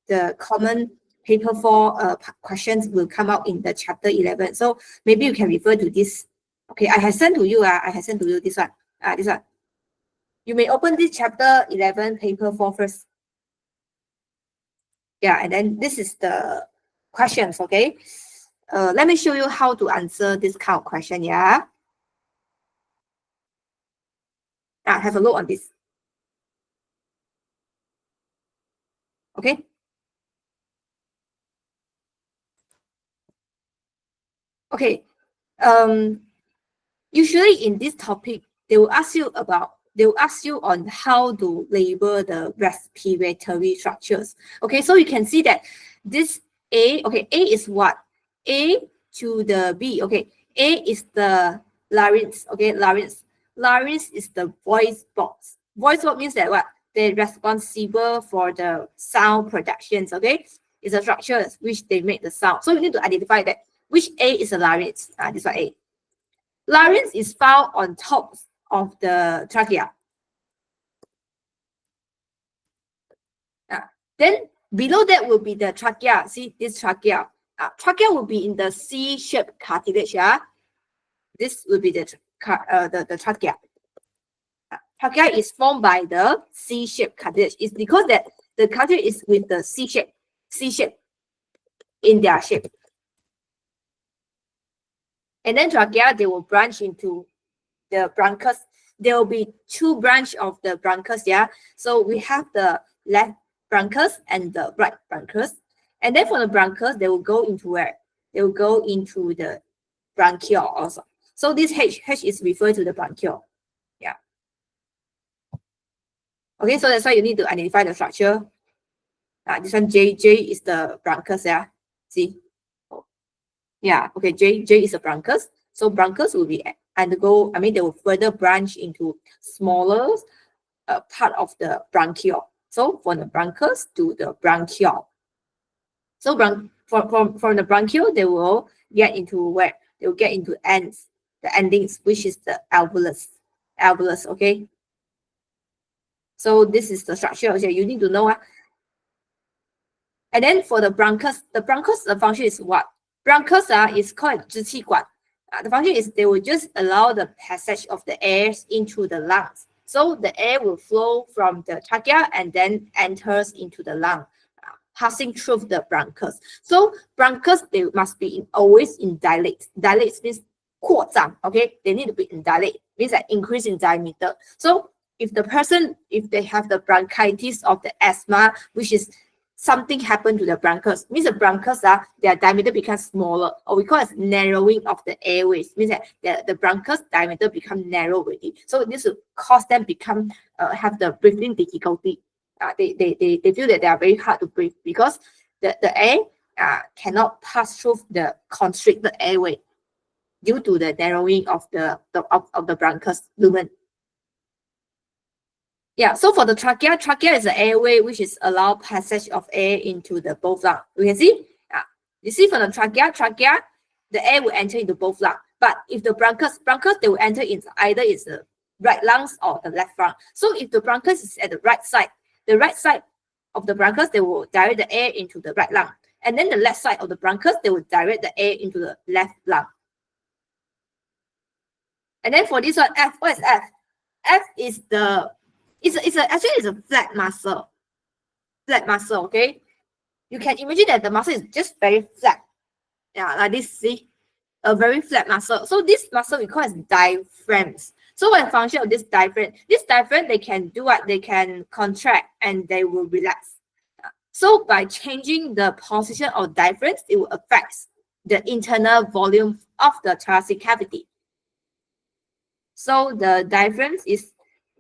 the common paper 4 questions will come out in the chapter 11. So maybe you can refer to this. Okay, I have sent to you. I have sent to you this one. This one. You may open this chapter 11 paper 4 first. Yeah, and then this is the questions. Okay. Let me show you how to answer this kind of question. Yeah. Have a look on this. Okay. Okay. Usually in this topic, they will ask you on how to label the respiratory structures. Okay, so you can see that this A, okay, A is what? A to the B. Okay, A is the larynx. Okay, larynx. Larynx is the voice box. Voice box means that what? They're responsible for the sound productions. Okay, it's a structure which they make the sound. So you need to identify that which A is a larynx. This one A. Larynx is found on top of the trachea. Then below that will be the trachea. See this trachea. Trachea will be in the C-shaped cartilage. This will be the trachea. Trachea is formed by the C-shaped cartilage. It's because that the cartilage is with the C-shape in their shape. And then trachea, they will branch into the bronchus. There will be 2 branches of the bronchus. Yeah. So we have the left bronchus and the right bronchus. And then for the bronchus, they will go into where? They will go into the bronchiole also. So this H is referred to the bronchiole. Yeah. Okay, so that's why you need to identify the structure. This one J is the bronchus. Yeah. See. Yeah. Okay. J is a bronchus. So bronchus will be undergo. I mean, they will further branch into smaller part of the bronchiole. So from the bronchus to the bronchiole. So from the bronchiole, they will get into where? They will get into ends, the endings, which is the alveolus. Alveolus, okay? So this is the structure. Okay, you need to know. And then for the bronchus, the function is what? Bronchus is called 支气管. The function is they will just allow the passage of the air into the lungs. So the air will flow from the trachea and then enters into the lung, passing through the bronchus. So bronchus, they must be always in dilate. Dilate means 扩张, okay? They need to be in dilate, means that increase in diameter. So if they have the bronchitis of the asthma, which is something happened to the bronchus, means the bronchus their diameter becomes smaller, or we call it narrowing of the airways, means that the bronchus diameter become narrow already. So this will cause them become have the breathing difficulty. They feel that they are very hard to breathe because the air cannot pass through the constricted airway due to the narrowing of the bronchus lumen. Yeah, so for the trachea is the airway which is allow passage of air into the both lungs. You can see, you see from the trachea, the air will enter into both lungs. But if the bronchus, they will enter into either it's the right lungs or the left lung. So if the bronchus is at the right side of the bronchus, they will direct the air into the right lung. And then the left side of the bronchus, they will direct the air into the left lung. And then for this one, F, what is F? F is the actually it's a flat muscle. Flat muscle, okay? You can imagine that the muscle is just very flat. Yeah, like this, see? A very flat muscle. So this muscle we call as diaphragms. So what function of this diaphragm? This diaphragm, they can do what? They can contract and they will relax. So by changing the position of diaphragms, it will affect the internal volume of the thoracic cavity. So the diaphragms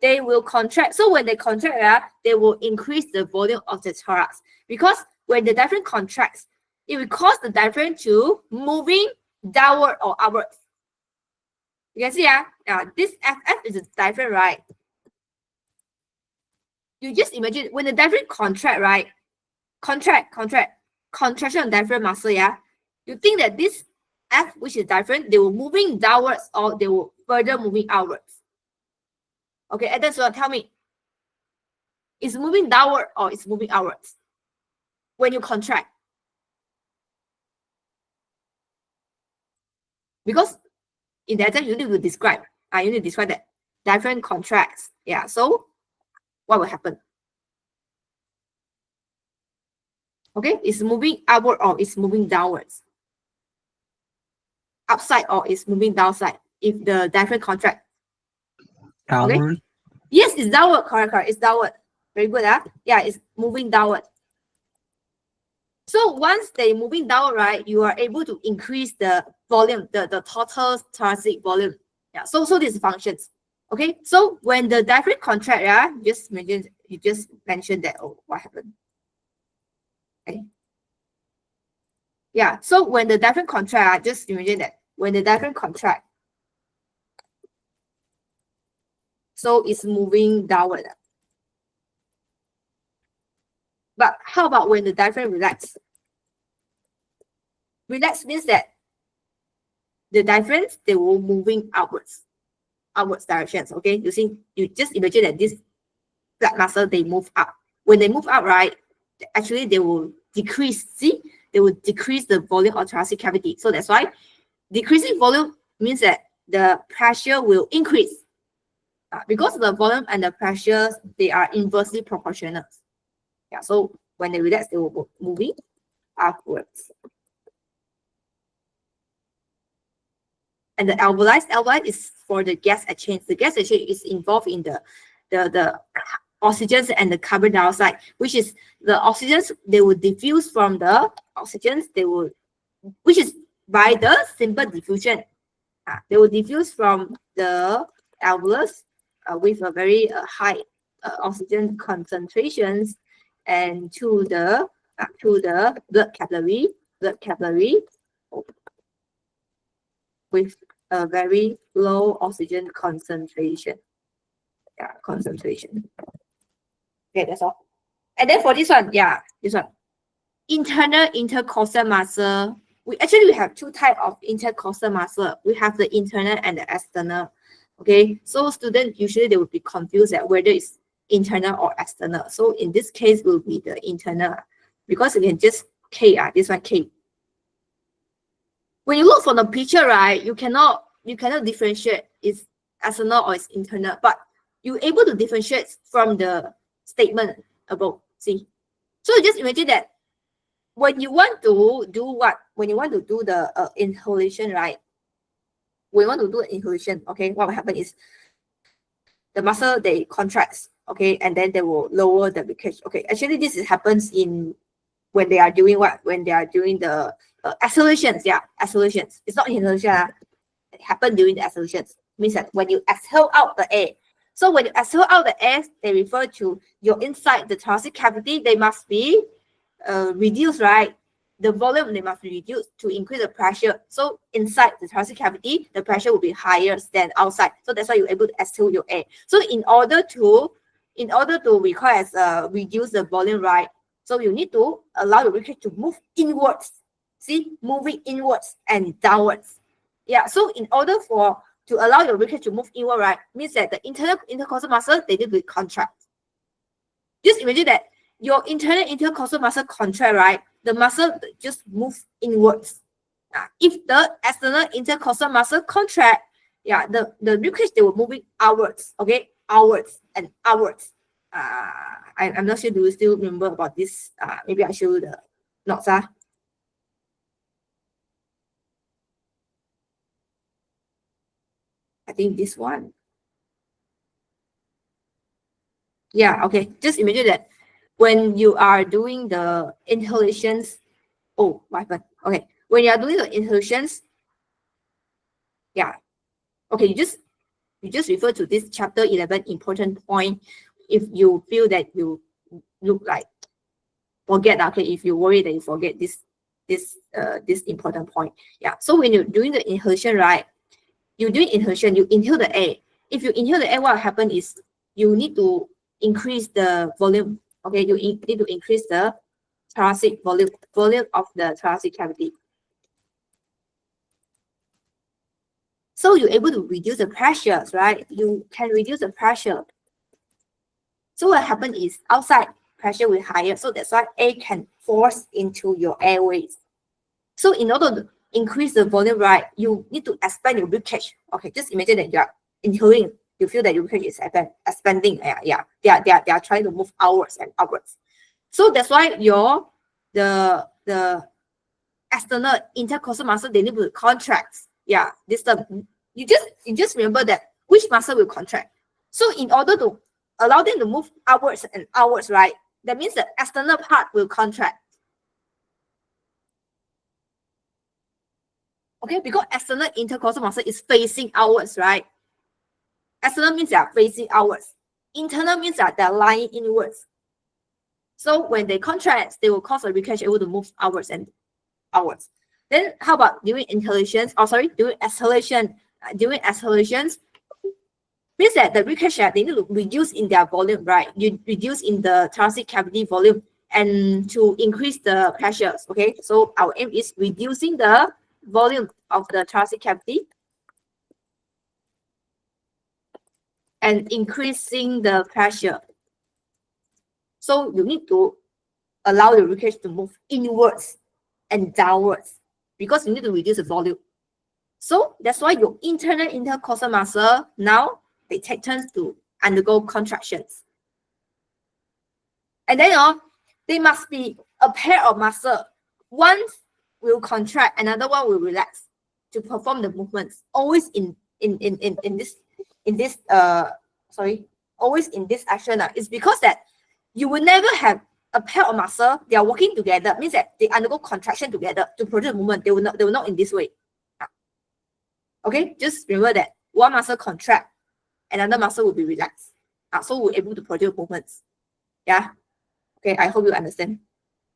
they will contract. So when they contract, they will increase the volume of the thorax. Because when the diaphragm contracts, it will cause the diaphragm to moving downward or upwards. You can see, this FF is a diaphragm, right? You just imagine when the diaphragm contract, right? Contraction of diaphragm muscle, yeah? You think that this F, which is diaphragm, they will moving downwards or they will further moving outwards. Okay, and that's what tell me. Is moving downward or is moving outwards? when you contract. Because in that time you need to describe, that diaphragm contracts. Yeah, so what will happen? Okay, it's moving upward or it's moving downwards. Upside or it's moving downside if the diaphragm contract. Downward. Okay? Yes, it's downward. Correct. It's downward. Very good. Yeah, it's moving downward. So once they're moving down, right, you are able to increase the volume, the total thoracic volume. Yeah, so these functions. Okay, so when the diaphragm contract, yeah, you just mentioned that. Oh, what happened? Okay. Yeah, so when the diaphragm contract, just imagine that when the diaphragm contract, so it's moving downward. But how about when the diaphragm relax? Relax means that the diaphragms, they will moving upwards directions. Okay, you just imagine that this flat muscle, they move up. When they move up, right, actually they will decrease. See, they will decrease the volume of thoracic cavity. So that's why decreasing volume means that the pressure will increase. Because the volume and the pressure, they are inversely proportional. Yeah, so when they relax, they will be moving upwards. And the alveoli is for the gas exchange. The gas exchange is involved in the oxygens and the carbon dioxide, which is the oxygens, they will diffuse from the oxygens, which is by the simple diffusion. They will diffuse from the alveolus with a very high oxygen concentrations and to the blood capillary with a very low oxygen concentration. Yeah, concentration. Okay, that's all. And then for this one, internal intercostal muscle. We have two types of intercostal muscle. We have the internal and the external. Okay, so students usually they will be confused at whether it's internal or external. So in this case, will be the internal because you can just K. This one K. When you look from the picture, right, you cannot differentiate it's external or it's internal, but you're able to differentiate from the statement above. See, so just imagine that when you want to do what? When you want to do the inhalation, right? When you want to do inhalation, okay, what will happen is the muscle, they contracts, okay, and then they will lower the leakage. Okay, actually this happens in when they are doing what? When they are doing the exhalations. Yeah, exhalations. It's not inhalation. It happens during the exhalations. Means that when you exhale out the air. So when you exhale out the air, they refer to your inside the thoracic cavity. They must be reduced, right? The volume, they must be reduced to increase the pressure. So inside the thoracic cavity, the pressure will be higher than outside. So that's why you're able to exhale your air. So in order to reduce the volume, right? So you need to allow your leakage to move inwards. See, moving inwards and downwards. Yeah, so in order to allow your leakage to move inward, right, means that the internal intercostal muscle, they need to contract. Just imagine that your internal intercostal muscle contract, right, the muscle just moves inwards. If the external intercostal muscle contract, yeah, the leakage, they were moving outwards, okay, outwards and outwards. I'm not sure, do you still remember about this? Maybe I show you the notes. I think this one. Yeah, okay. Just imagine that when you are doing the inhalations, oh, what happened? Okay, when you are doing the inhalations, yeah, okay, you just refer to this chapter 11 important point if you feel that you look like forget. Okay, if you worry that you forget this important point. Yeah, so when you're doing the inhalation, right, you doing inhalation, you inhale the air. If you inhale the air, what will happen is you need to increase the volume. Okay, you need to increase the thoracic volume of the thoracic cavity. So you're able to reduce the pressures, right? You can reduce the pressure. So what happens is outside pressure will higher. So that's why air can force into your airways. So in order to increase the volume, right, you need to expand your rib cage. Okay, just imagine that you are inhaling. You feel that your rib cage is expanding. They are trying to move outwards and upwards. So that's why the external intercostal muscle, they need to contract. Yeah, this term. You just remember that which muscle will contract. So in order to allow them to move upwards and outwards, right, that means the external part will contract. Okay, because external intercostal muscle is facing outwards, right? External means they are facing outwards. Internal means that they're lying inwards. So when they contract, they will cause a rib cage able to move outwards and outwards. Then how about during inhalations? Oh, sorry, during exhalation. During exhalations, means that the rib cage, they need to reduce in their volume, right? You reduce in the thoracic cavity volume and to increase the pressures. Okay, so our aim is reducing the volume of the thoracic cavity and increasing the pressure. So you need to allow the rib cage to move inwards and downwards because you need to reduce the volume. So that's why your internal intercostal muscle now they take turns to undergo contractions. And then they must be a pair of muscle. One will contract, another one will relax to perform the movements. Always in this action. It's because that you will never have a pair of muscle, they are working together, means that they undergo contraction together to produce movement. They will not in this way. Okay, just remember that one muscle contract, another muscle will be relaxed. So we're able to produce movements. Yeah. Okay, I hope you understand.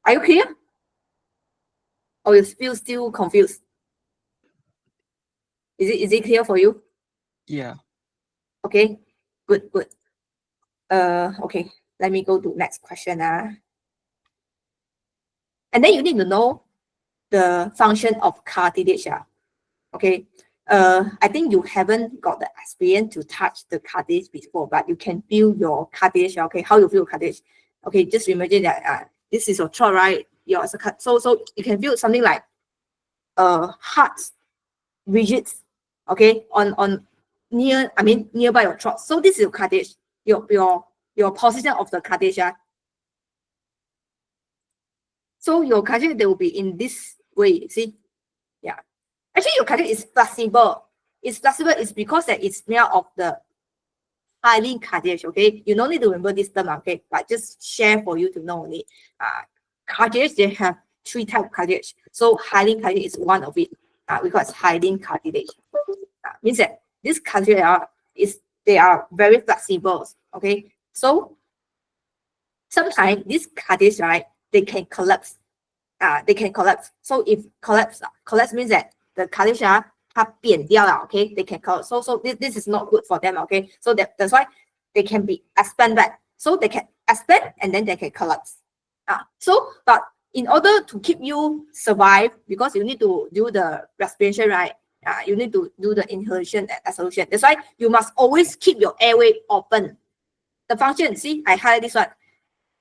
Are you clear? Or you feel still confused? Is it clear for you? Yeah. Okay, good. Okay, let me go to next question. And then you need to know the function of cartilage. Okay, I think you haven't got the experience to touch the cartilage before, but you can feel your cartilage. Okay, how you feel cartilage? Okay, just imagine that this is your throat, right? So you can feel something like hard, rigid. Okay, on nearby your throat. So this is your cartilage. Your position of the cartilage. So your cartilage, they will be in this way, see? Yeah. Actually, your cartilage is flexible. It's flexible is because that it's made of the hyaline cartilage, okay? You don't need to remember this term, okay? But just share for you to know only. Cartilage, they have 3 types of cartilage. So hyaline cartilage is one of it. We call it hyaline cartilage. Means that this cartilage they are very flexible, okay? So sometimes this cartilage, right, they can collapse. So if collapse means that the cartilage 它扁掉了, okay? They can collapse. So this is not good for them, okay? So that's why they can be expand back. So they can expand and then they can collapse. But in order to keep you survive, because you need to do the respiration, right? You need to do the inhalation and exhalation. That's why you must always keep your airway open. The function, see, I highlight this one.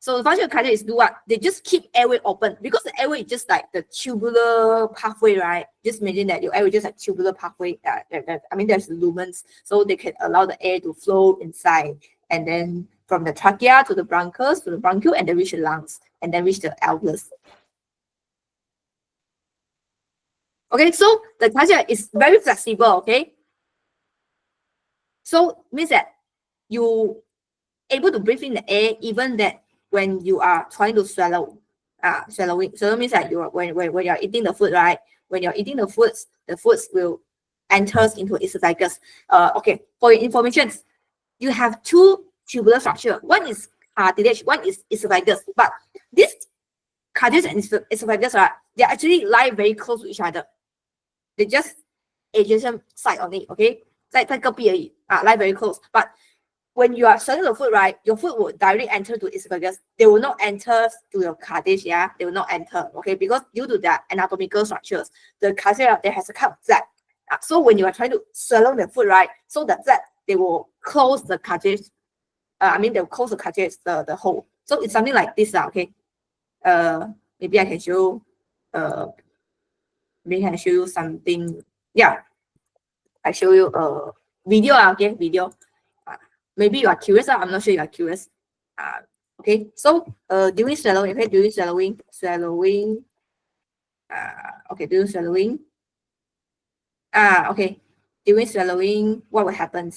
So the function of cartilage is do what? They just keep airway open because the airway is just like the tubular pathway, right? Just imagine that your airway is just like tubular pathway. There's lumens, so they can allow the air to flow inside, and then from the trachea to the bronchus to the bronchiole, and then reach the lungs, and then reach the alveolus. Okay, so the cartilage is very flexible. Okay, so means that you able to breathe in the air even that when you are trying to swallow. Swallowing. So it means that when you're eating the food, right? When you're eating the foods will enter into esophagus. Okay, for your information, you have 2 tubular structure. One is cartilage, one is esophagus. But this cartilage and esophagus, right, they actually lie very close to each other. They just adjacent side only, okay? 在隔壁而已, lie very close. But when you are swallowing the food, right, your food will directly enter to esophagus. They will not enter to your cartilage, yeah? They will not enter, okay? Because due to their anatomical structures, the cartilage, there has a kind of flap. So when you are trying to swallow the food, right, so the flap, they will close the cartilage. They will close the cartilage, the hole. So it's something like this, okay. Maybe I can show. Maybe I can show you something. Yeah, I show you a video. Okay, video. Maybe you are curious. I'm not sure you are curious. Okay. So during swallowing, okay, during swallowing. Okay, during swallowing. Okay. During swallowing, what will happen?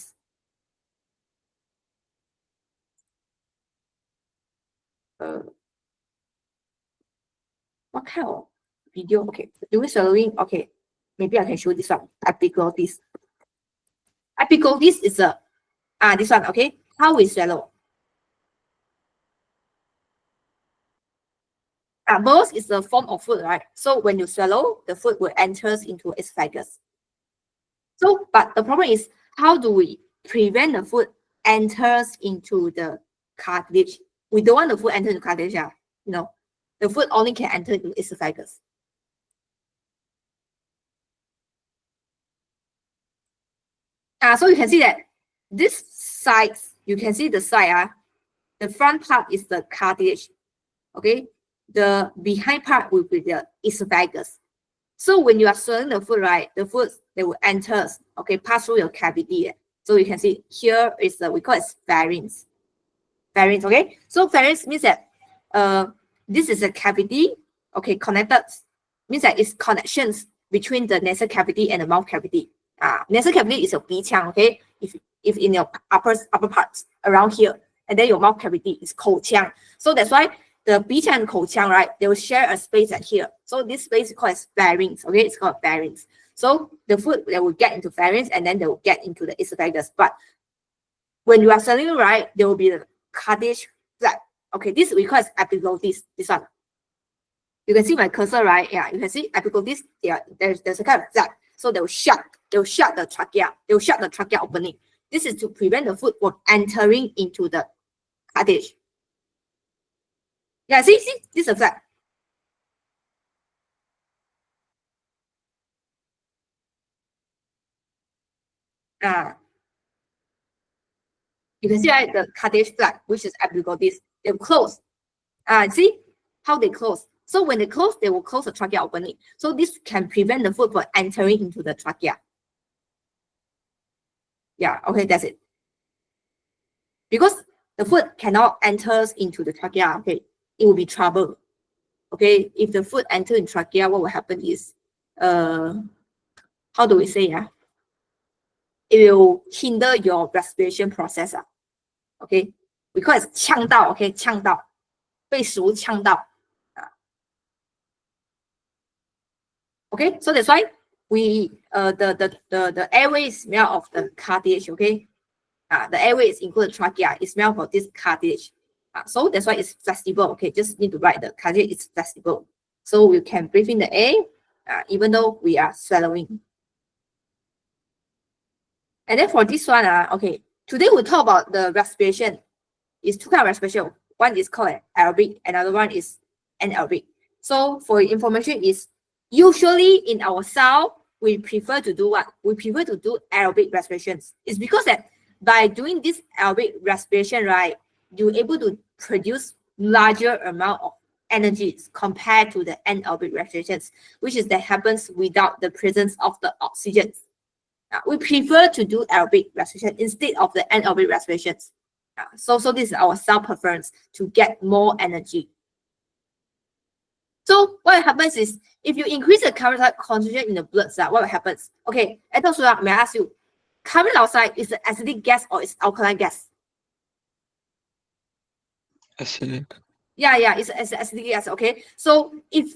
What kind of video? Okay, during swallowing, okay, maybe I can show this one. Epiglottis. Epiglottis is a this one, okay. How we swallow? Both is a form of food, right? So when you swallow, the food will enters into esophagus. So, but the problem is, how do we prevent the food enters into the cartilage? We don't want the food enter into cartilage, no. The food only can enter into esophagus. So you can see that this side, you can see the side, the front part is the cartilage, okay? The behind part will be the esophagus. So when you are swallowing the food, right, the food, they will enter, okay, pass through your cavity. So you can see here is the, we call it pharynx. Pharynx, okay? So pharynx means that this is a cavity, okay, connected, means that it's connections between the nasal cavity and the mouth cavity. Nasal cavity is your 鼻腔, okay? If in your upper parts around here, and then your mouth cavity is 口腔. So that's why the 鼻腔 and 口腔, right, they will share a space at here. So this space is called as pharynx, okay? It's called pharynx. So the food, they will get into pharynx and then they will get into the esophagus. But when you are swallowing, right, there will be the cartilage flap. Okay, this we call as epiglottis, this one. You can see my cursor, right? Yeah, you can see epiglottis. Yeah, there's a kind of flap. So they will shut the trachea. They will shut the trachea opening. This is to prevent the food from entering into the cartilage. Yeah, see, this is a flap. You can see, right, the cartilage flap, which is epiglottis, they will close. See how they close. So when they close, they will close the trachea opening. So this can prevent the food from entering into the trachea. Yeah, okay, that's it. Because the food cannot enter into the trachea, okay, it will be trouble. Okay, if the food enters in trachea, what will happen is, how do we say, it will hinder your respiration process. Okay, we call it 呛到, okay, 呛到, 被食物呛到. Okay, so that's why we the airway smell of the cartilage, okay? The airway is included trachea, it smells for this cartilage. So that's why it's flexible, okay? Just need to write the cartilage is flexible. So we can breathe in the air, even though we are swallowing. And then for this one, okay, today we'll talk about the respiration. It's two kinds of respiration. One is called aerobic, another one is anaerobic. So for information is, usually in our sound, we prefer to do what? We prefer to do aerobic respirations. It's because that by doing this aerobic respiration, right, you're able to produce larger amount of energy compared to the anaerobic respirations, which is that happens without the presence of the oxygen. We prefer to do aerobic respiration instead of the anaerobic respirations. So this is our sound preference to get more energy. So what happens is, if you increase the carbon dioxide concentration in the blood, what happens? Okay, may I ask you, carbon dioxide is an acidic gas or is alkaline gas? Acidic. Yeah, it's acidic gas, okay? So if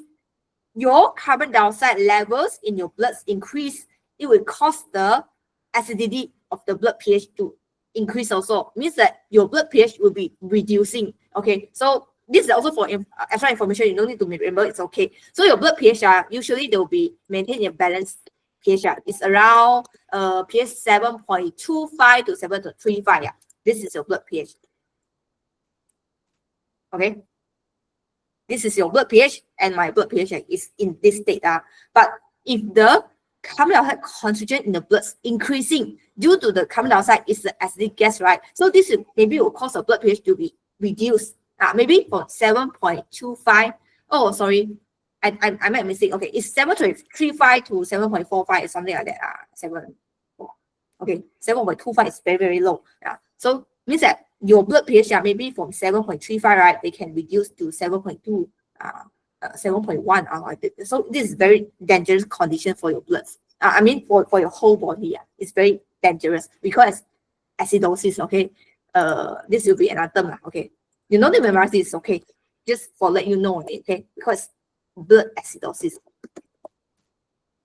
your carbon dioxide levels in your blood increase, it will cause the acidity of the blood pH to increase also. Means that your blood pH will be reducing, okay? So this is also for extra information. You don't need to remember. It's okay. So your blood pH, usually they will be maintained a balanced pH. It's around pH 7.25 to 7.35. This is your blood pH. Okay. This is your blood pH, and my blood pH is in this state. But if the carbon dioxide concentration in the blood increasing due to the carbon dioxide is the acidic gas, right? So this maybe will cause the blood pH to be reduced. Maybe from 7.25. Oh, sorry. I made a mistake. Okay, it's 7.35 to 7.45 is something like that. 7. Okay, 7.25 is very, very low. So means that your blood pH, maybe from 7.35, right, they can reduce to 7.2, 7.1. So this is very dangerous condition for your blood. I mean, for your whole body. It's very dangerous because acidosis. Okay, this will be another term. Okay, you know the memorize this. Okay, just for let you know. Okay, because blood acidosis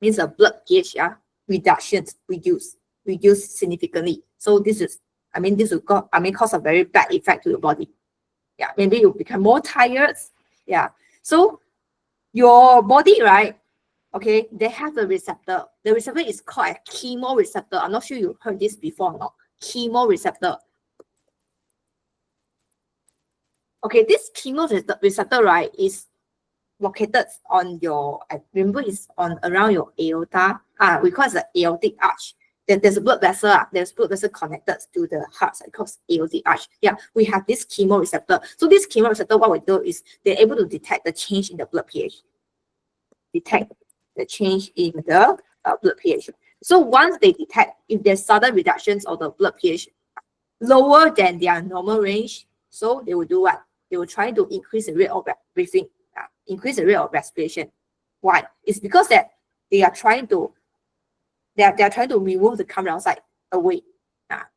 means the blood pH reduce significantly. So this is, this will cause a very bad effect to your body. Maybe you become more tired. So your body, right? Okay, they have a receptor. The receptor is called a chemoreceptor. I'm not sure you heard this before or not. Chemoreceptor. Okay, this chemoreceptor, right, is located on your, I remember it's on around your aorta. We call it the aortic arch. There's a blood vessel. There's blood vessel connected to the heart. So it calls aortic arch. We have this chemoreceptor. So this chemoreceptor, what we do is they're able to detect the change in the blood pH. Detect the change in the blood pH. So once they detect if there's sudden reductions of the blood pH lower than their normal range, so they will do what? They will try to increase the rate of breathing, increase the rate of respiration. Why? It's because that they are trying to remove the carbon dioxide away.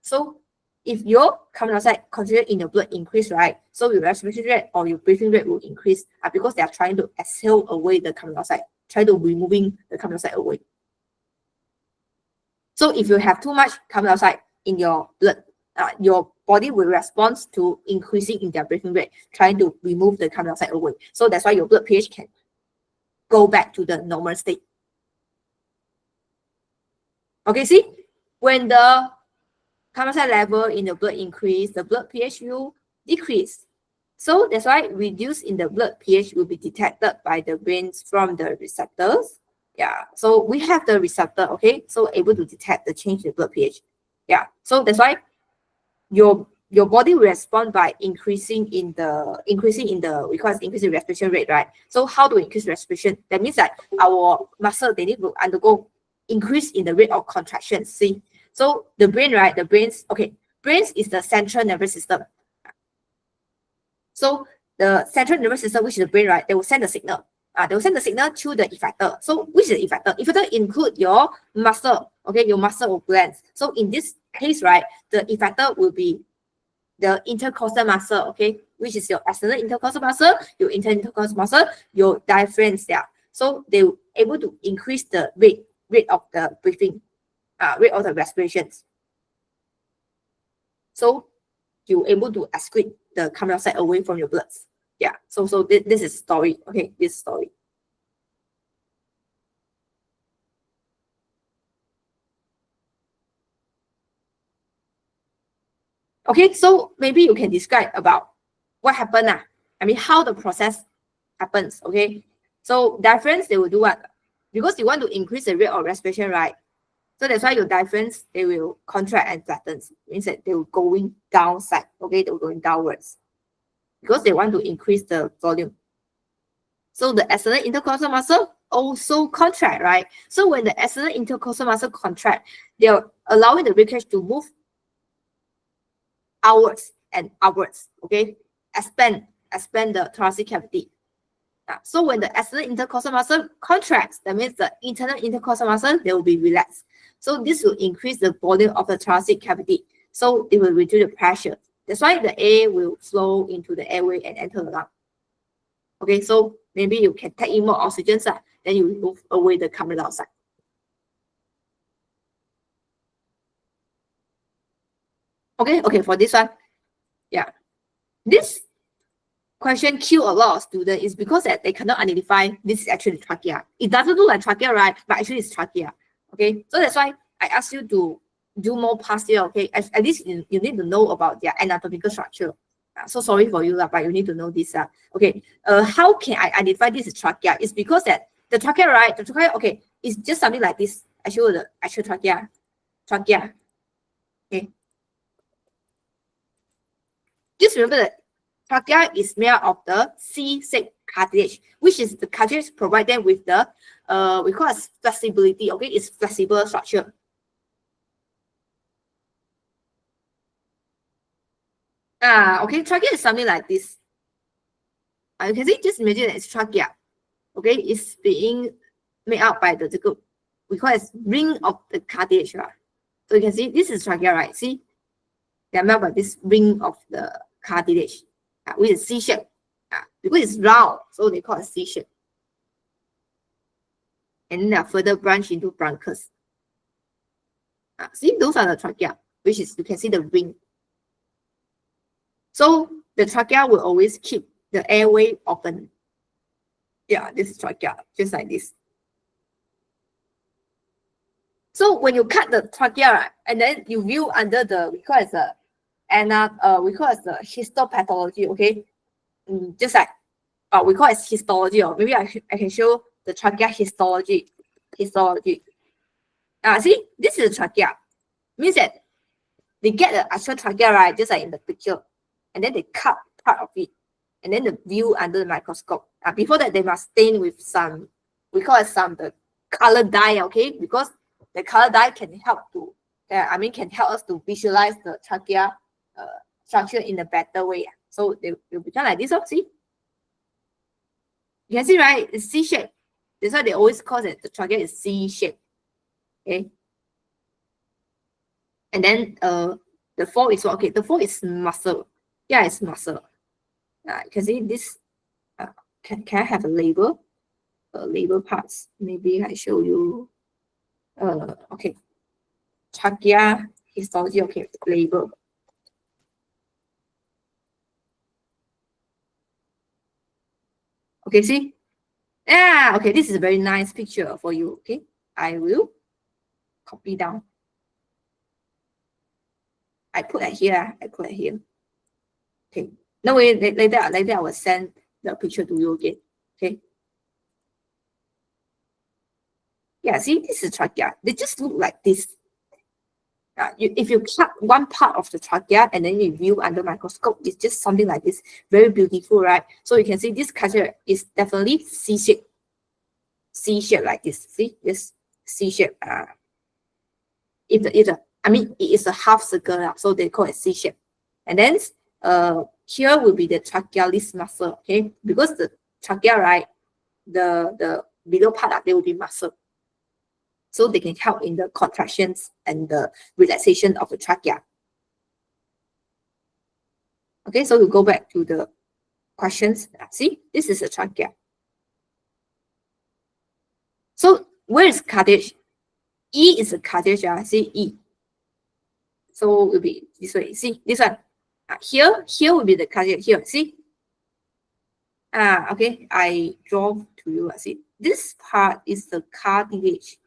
So if your carbon dioxide concentrated in the blood increase, right? So your respiration rate or your breathing rate will increase because they are trying to exhale away the carbon dioxide, try to removing the carbon dioxide away. So if you have too much carbon dioxide in your blood, your body will respond to increasing in their breathing rate, trying to remove the carbon dioxide away. So that's why your blood pH can go back to the normal state. Okay, see, when the carbon dioxide level in the blood increase, the blood pH will decrease. So that's why reduce in the blood pH will be detected by the brains from the receptors. So we have the receptor, okay, so able to detect the change in the blood pH. So that's why your body will respond by increasing in the we call it increasing respiration rate, right? So how to increase respiration? That means that our muscle, they need to undergo increase in the rate of contraction. See, so the brain, right? The brains is the central nervous system. So the central nervous system, which is the brain, right? They will send a signal. They will send the signal to the effector. So which is the effector? Effector include your muscle, okay, your muscle or glands. So in this case, right, the effector will be the intercostal muscle, okay, which is your external intercostal muscle, your internal intercostal muscle, your diaphragms there. So they will able to increase the rate of the breathing, rate of the respirations. So you're able to excrete the carbon dioxide away from your blood. So this is story. Okay, this story. Okay, so maybe you can describe about what happened. How the process happens. Okay, so diaphragms, they will do what? Because you want to increase the rate of respiration, right? So that's why your diaphragms, they will contract and flatten. Means that they will going downside. Okay, they will going downwards because they want to increase the volume. So the external intercostal muscle also contract, right? So when the external intercostal muscle contract, they are allowing the ribcage to move outwards and upwards. Okay, expand the thoracic cavity. So when the external intercostal muscle contracts, that means the internal intercostal muscle, they will be relaxed. So this will increase the volume of the thoracic cavity. So it will reduce the pressure. That's why the air will flow into the airway and enter the lung. Okay, so maybe you can take in more oxygen, then you remove away the carbon dioxide. Okay, for this one, this question kill a lot of students is because that they cannot identify this is actually trachea. It doesn't look like trachea, right? But actually it's trachea. Okay, so that's why I asked you to do more past year. Okay, at least you need to know about their anatomical structure. So sorry for you, but you need to know this. Okay, how can I identify this is trachea? It's because that the trachea, right? The trachea, okay, it's just something like this. I show you the actual trachea. Okay. Just remember that trachea is made of the C-shaped cartilage, which is the cartilage provide them with the we call it flexibility. Okay, it's flexible structure. Okay, trachea is something like this. You can see, just imagine that it's trachea. Okay, it's being made up by the we call it ring of the cartilage, right? So you can see this is trachea, right? See, they are made by this ring of the cartilage with a C shape. Because it's round, so they call it C shape. And then they are further branch into bronchus. See, those are the trachea, which is, you can see the ring. So the trachea will always keep the airway open. Yeah, this is trachea, just like this. So when you cut the trachea, and then you view under the, we call it the histopathology, okay? Just like, we call it histology, or maybe I can show the trachea histology. See, this is the trachea. Means that they get the actual trachea, right, just like in the picture, and then they cut part of it, and then the view under the microscope. Before that, they must stain with some, we call it the color dye, okay? Because the color dye can help to, can help us to visualize the trachea structure in a better way. So they will become like this, see? You can see, right? It's C-shape. That's why they always call it, the trachea is C-shape. Okay. And then the four is what? Okay, the four is muscle. Yeah, it's muscle. You can see this. Can I have a label? Label parts. Maybe I show you. Okay. Trachea histology. Okay, label. Okay, see? Okay, this is a very nice picture for you. Okay, I will copy down. I put it here. Okay. No way. Later I will send the picture to you again. Okay. Yeah. See, this is trachea. They just look like this. If you cut one part of the trachea and then you view under microscope, it's just something like this. Very beautiful, right? So you can see this culture is definitely C-shape. C-shape like this. See this C-shape. It is a half circle, so they call it C-shape. And then here will be the trachealis muscle, okay? Because the trachea, right, the below part, there will be muscle. So they can help in the contractions and the relaxation of the trachea. Okay, so we go back to the questions. See, this is a trachea. So where is cartilage? E is a cartilage, see E. So it will be this way. See, this one. Here will be the cartilage. Here, see? Okay, I draw to you. See, this part is the cartilage.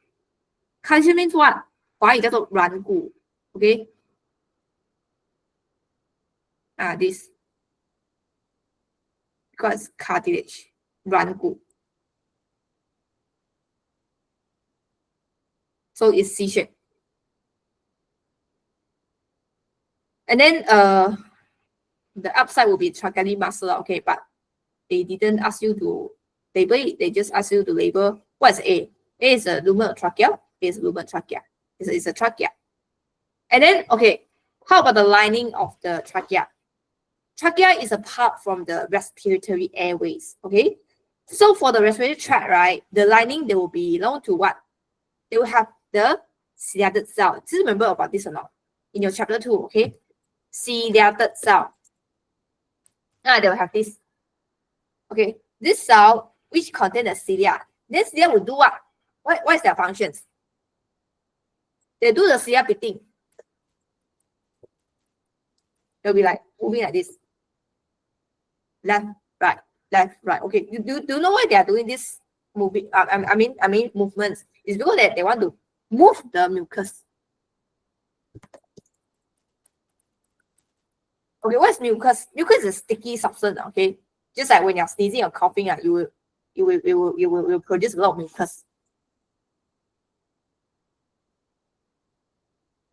Cartilage means what? 华语叫做软骨. Okay. This. Because cartilage. 软骨. So it's C-shape. And then the upside will be tracheal muscle, okay, but they didn't ask you to label it, they just ask you to label what is A. A is a lumen trachea, A is lumen trachea. It's a trachea. And then, okay, how about the lining of the trachea? Trachea is apart from the respiratory airways, okay? So for the respiratory tract, right, the lining, they will belong to what? They will have the ciliated cell. Do you remember about this or not? In your chapter 2, okay? Ciliated cell. They will have this. Okay, this cell which contain the cilia. This cilia will do what? What is their functions? They do the cilia beating. They'll be like moving like this. Left, right, left, right. Okay, do you know why they are doing this moving? I mean movements. It's because they want to move the mucus. Okay, what's mucus? Mucus is a sticky substance. Okay, just like when you're sneezing or coughing, you will produce a lot of mucus.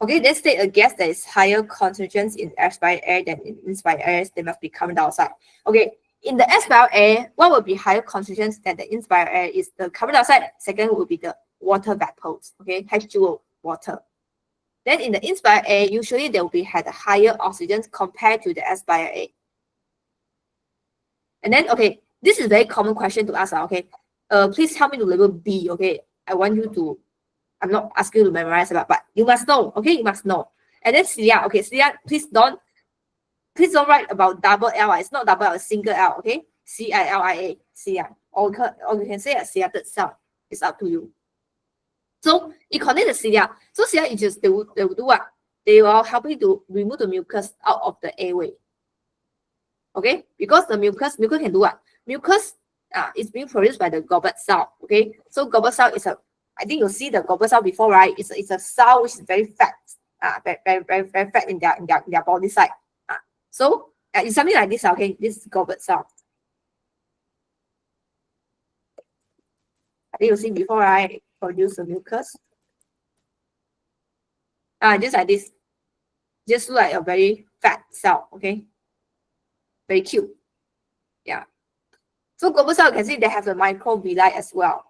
Okay, let's take a gas that is higher concentrations in expired air than in inspired air. They must be carbon dioxide. Okay, in the expired air, what will be higher concentrations than the inspired air is the carbon dioxide. Second will be the water vapors. Okay, H2O, water. Then in the inspired air, usually they will be had a higher oxygen compared to the expired air. And then, okay, this is a very common question to ask. Okay, please help me to label B. Okay, I want you to. I'm not asking you to memorize about, but you must know. Okay, you must know. And then Celia. Okay, Celia, please don't write about double L. It's not double L, it's single L. Okay, CILIA, Celia. Or you can say a Celia cell. It's up to you. So it contains the cilia. So cilia is just they will do what? They will help you to remove the mucus out of the airway. Okay, because the mucus can do what? Mucus is being produced by the goblet cell. Okay, so goblet cell is a, I think you'll see the goblet cell before, right? It's a cell which is very fat, very fat in their body side. So it's something like this. Okay, this is goblet cell. I think you've seen before, right? Produce the mucus. Just like this. Just look like a very fat cell. Okay, very cute. Yeah. So goblet cell, you can see they have the microvilli as well.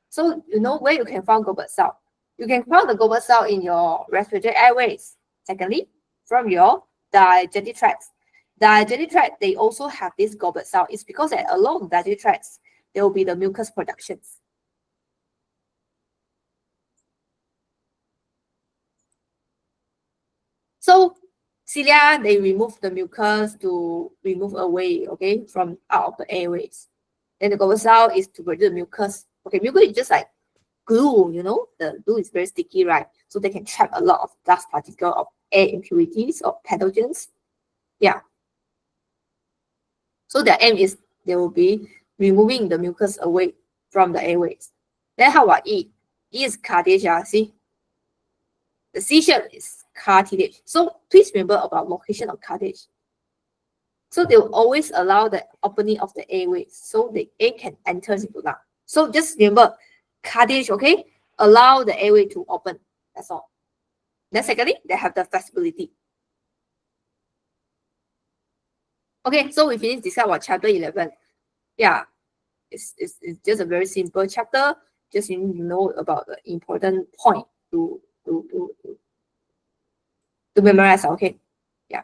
So you know where you can find goblet cell. You can find the goblet cell in your respiratory airways. Secondly, from your digestive tracts. Digestive tract, they also have this goblet cell. It's because that along the digestive tracts, there will be the mucus productions. So cilia, they remove the mucus to remove away, okay, from out of the airways. Then the goblet cell is to produce mucus. Okay, mucus is just like glue, you know, the glue is very sticky, right? So they can trap a lot of dust particles of air impurities or pathogens. Yeah. So their aim is they will be removing the mucus away from the airways. Then how about E? E is cartilage, see? The C shape is cartilage. So please remember about location of cartilage. So they will always allow the opening of the airways so the air can enter into lung. So just remember cartilage, okay? Allow the airway to open. That's all. Then secondly, they have the flexibility. Okay, so we finished discussing about chapter 11. Yeah, it's just a very simple chapter. Just you need to know about the important point to memorize. Okay, yeah.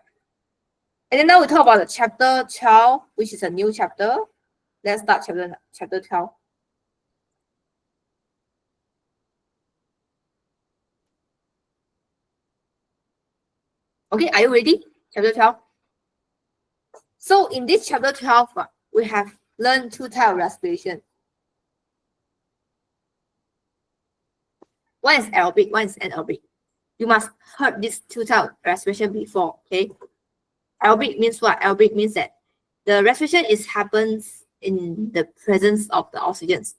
And then now we talk about the chapter 12, which is a new chapter. Let's start chapter 12. Okay, are you ready? Chapter 12. So in this chapter 12, we have learned two types of respiration. One is aerobic, one is anaerobic. You must heard these two types of respiration before, okay? Aerobic means what? Aerobic means that the respiration happens in the presence of the oxygens.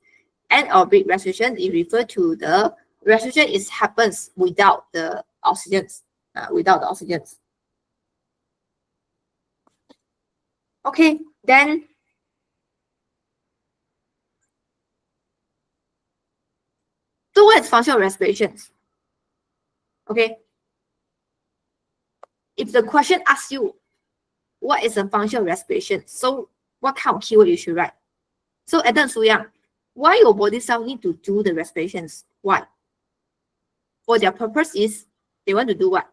Anaerobic respiration is referred to the respiration happens without the oxygens, Okay, then so what is functional respirations? Okay. If the question asks you what is a functional respiration, so what kind of keyword you should write? So Adam Suyang, why your body cell need to do the respirations? Why? For their purpose is they want to do what?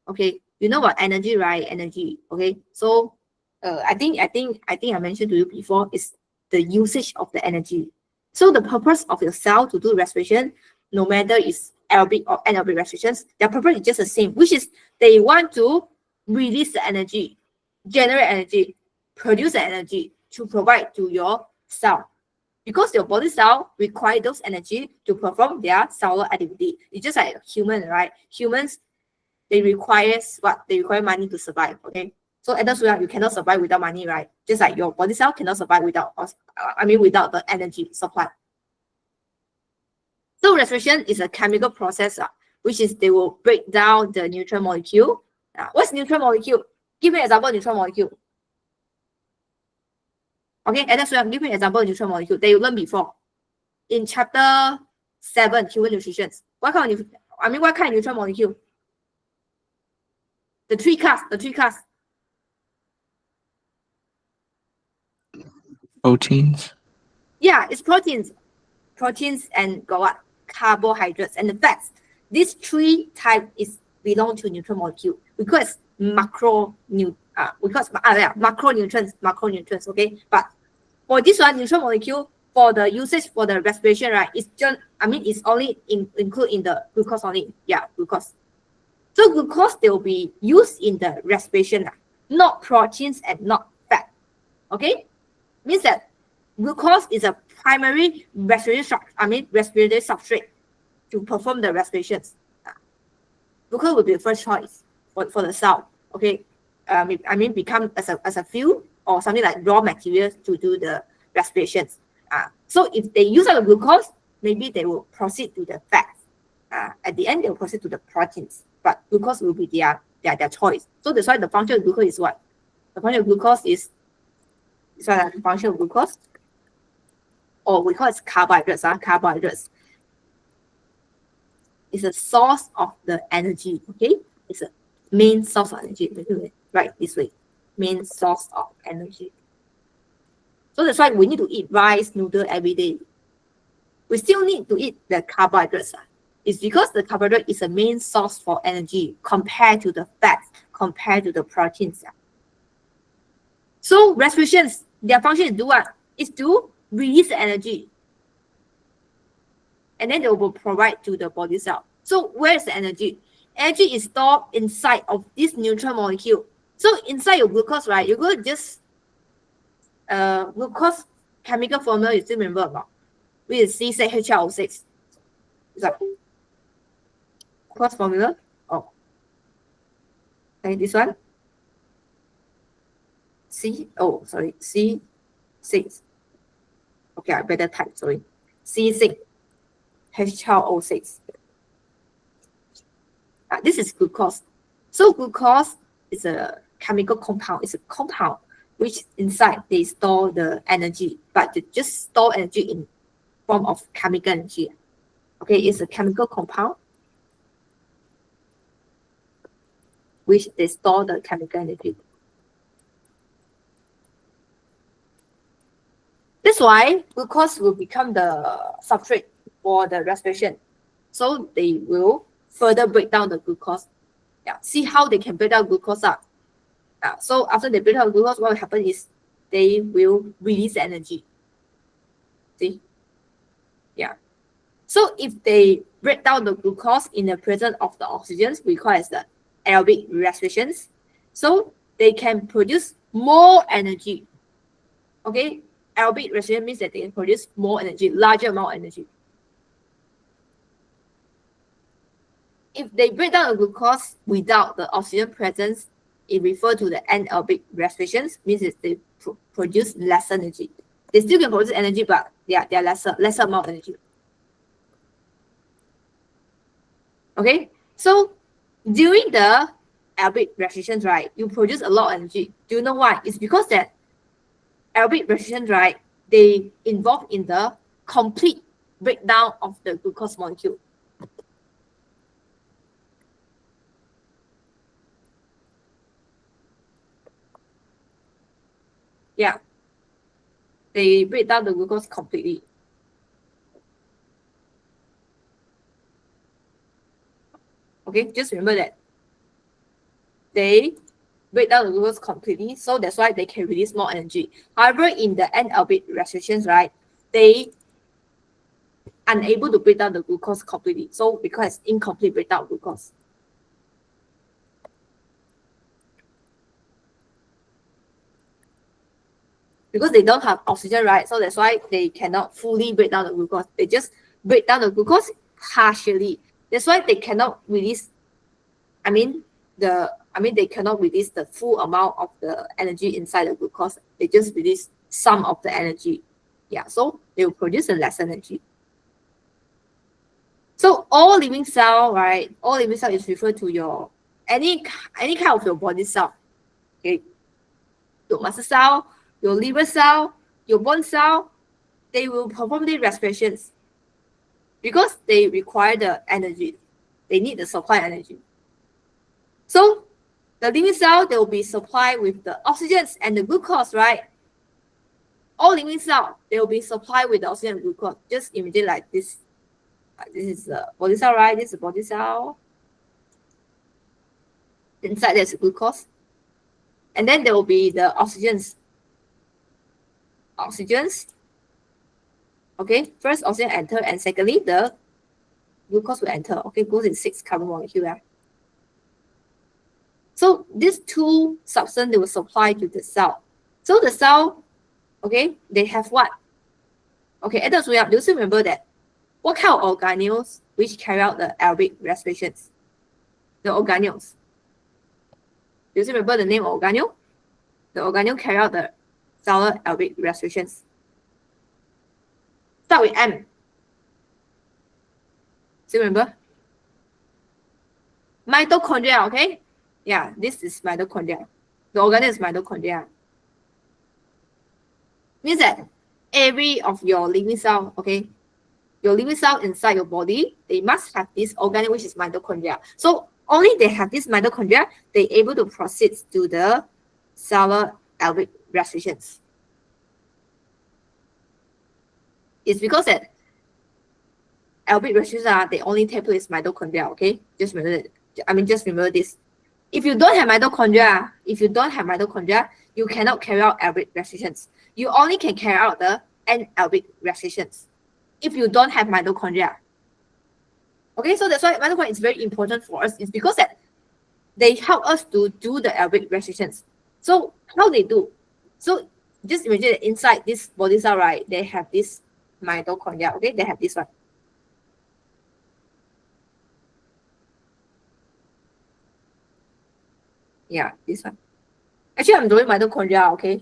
Okay, you know what energy, right? Energy. Okay, so I think I mentioned to you before is the usage of the energy. So the purpose of your cell to do respiration, no matter is aerobic or anaerobic respirations, their purpose is just the same, which is they want to release the energy, generate energy, produce the energy to provide to your cell. Because your body cell require those energy to perform their cellular activity. It's just like human, right? Humans, they require what? They require money to survive, okay? So at the you cannot survive without money, right? Just like your body cell cannot survive without, without the energy supply. So respiration is a chemical process, which is they will break down the nutrient molecule. What's nutrient molecule? Give me an example of nutrient molecule. Okay, and that's why I'm giving an example of nutrient molecule that you learned before. In chapter 7, human nutrition. What kind of nutrient molecule? The three cars. Proteins. Yeah, it's proteins. Proteins and got what? Carbohydrates and the fats. These three types is belong to nutrient molecule because macronutrients. Okay, but for this one, nutrient molecule for the usage for the respiration, right? It's just it's only include in the glucose only. Yeah, glucose. So glucose they will be used in the respiration, not proteins and not fat. Okay, means that glucose is a primary respiratory substrate to perform the respirations. Glucose will be the first choice for the cell. Okay, become as a fuel or something like raw materials to do the respirations. So if they use up the glucose, maybe they will proceed to the fats. At the end, they will proceed to the proteins. But glucose will be their choice. So that's why the function of glucose is what? The function of glucose is the function of glucose, or we call it carbohydrates. Carbohydrates is a source of the energy. Okay, it's a main source of energy. Right this way, main source of energy. So that's why we need to eat rice, noodle every day. We still need to eat the carbohydrates. It's because the carbohydrate is a main source for energy compared to the fats, compared to the proteins. So respirations, their function is do what? Is to release the energy. And then they will provide to the body cell. So where is the energy? Energy is stored inside of this nutrient molecule. So inside your glucose, right? You go just glucose chemical formula, you still remember about? Which is C6H12O6. Is that glucose formula? Oh. Okay, this one. C6. Okay, I better type, sorry. C6H12O6. This is glucose. So glucose is a chemical compound. It's a compound which inside they store the energy, but they just store energy in form of chemical energy. Okay, it's a chemical compound which they store the chemical energy. That's why glucose will become the substrate for the respiration. So they will further break down the glucose. Yeah, see how they can break down glucose up. So after they break down glucose, what will happen is they will release energy. See? Yeah. So if they break down the glucose in the presence of the oxygen, we call it as the aerobic respirations. So they can produce more energy. Okay? Aerobic respiration means that they can produce more energy, larger amount of energy. If they break down the glucose without the oxygen presence, it refers to the anaerobic respirations, means that they produce less energy. They still can produce energy, but they are lesser amount of energy. Okay, so during the aerobic respirations, right, you produce a lot of energy. Do you know why? It's because that aerobic respirations, right, they involve in the complete breakdown of the glucose molecule. Yeah, they break down the glucose completely. Okay, just remember that they break down the glucose completely, so that's why they can release more energy. However, in the anaerobic respirations, right, they unable to break down the glucose completely. So because it's incomplete breakdown of glucose. Because they don't have oxygen, right? So that's why they cannot fully break down the glucose. They just break down the glucose partially. That's why they cannot release, they cannot release the full amount of the energy inside the glucose. They just release some of the energy. Yeah, so they will produce less energy. So all living cell, right? All living cell is referred to your any kind of your body cell. Okay, your muscle cell, your liver cell, your bone cell, they will perform the respirations because they require the energy. They need the supply energy. So The living cell, they will be supplied with the oxygens and the glucose, right? All living cell, they will be supplied with the oxygen and glucose. Just imagine like this. This is the body cell, right? This is the body cell. Inside there's glucose. And then there will be the oxygens. Okay, first oxygen enter, and secondly, the glucose will enter. Okay, glucose is 6 carbon molecule. Yeah. So these two substances, they will supply to the cell. So the cell, okay, they have what? Okay, adults, do you still remember that? What kind of organelles which carry out the aerobic respirations? The organelles. Do you still remember the name of organelle? The organelle carry out the cellular aerobic respirations. Start with M. Still remember? Mitochondria, okay? Yeah, this is mitochondria. The organelle is mitochondria. Means that every of your living cell, okay, your living cell inside your body, they must have this organelle which is mitochondria. So only they have this mitochondria, they're able to proceed to the cellular aerobic respirations. It's because that aerobic respirations they only take place mitochondria, okay? Just remember that. Just remember this. If you don't have mitochondria, you cannot carry out aerobic respirations. You only can carry out the anaerobic respirations if you don't have mitochondria. Okay, so that's why mitochondria is very important for us. It's because that they help us to do the aerobic respirations. So how they do? So just imagine that inside this body cell, right, they have this mitochondria. Okay, they have this one. Yeah, this one. Actually, I'm drawing mitochondria, okay?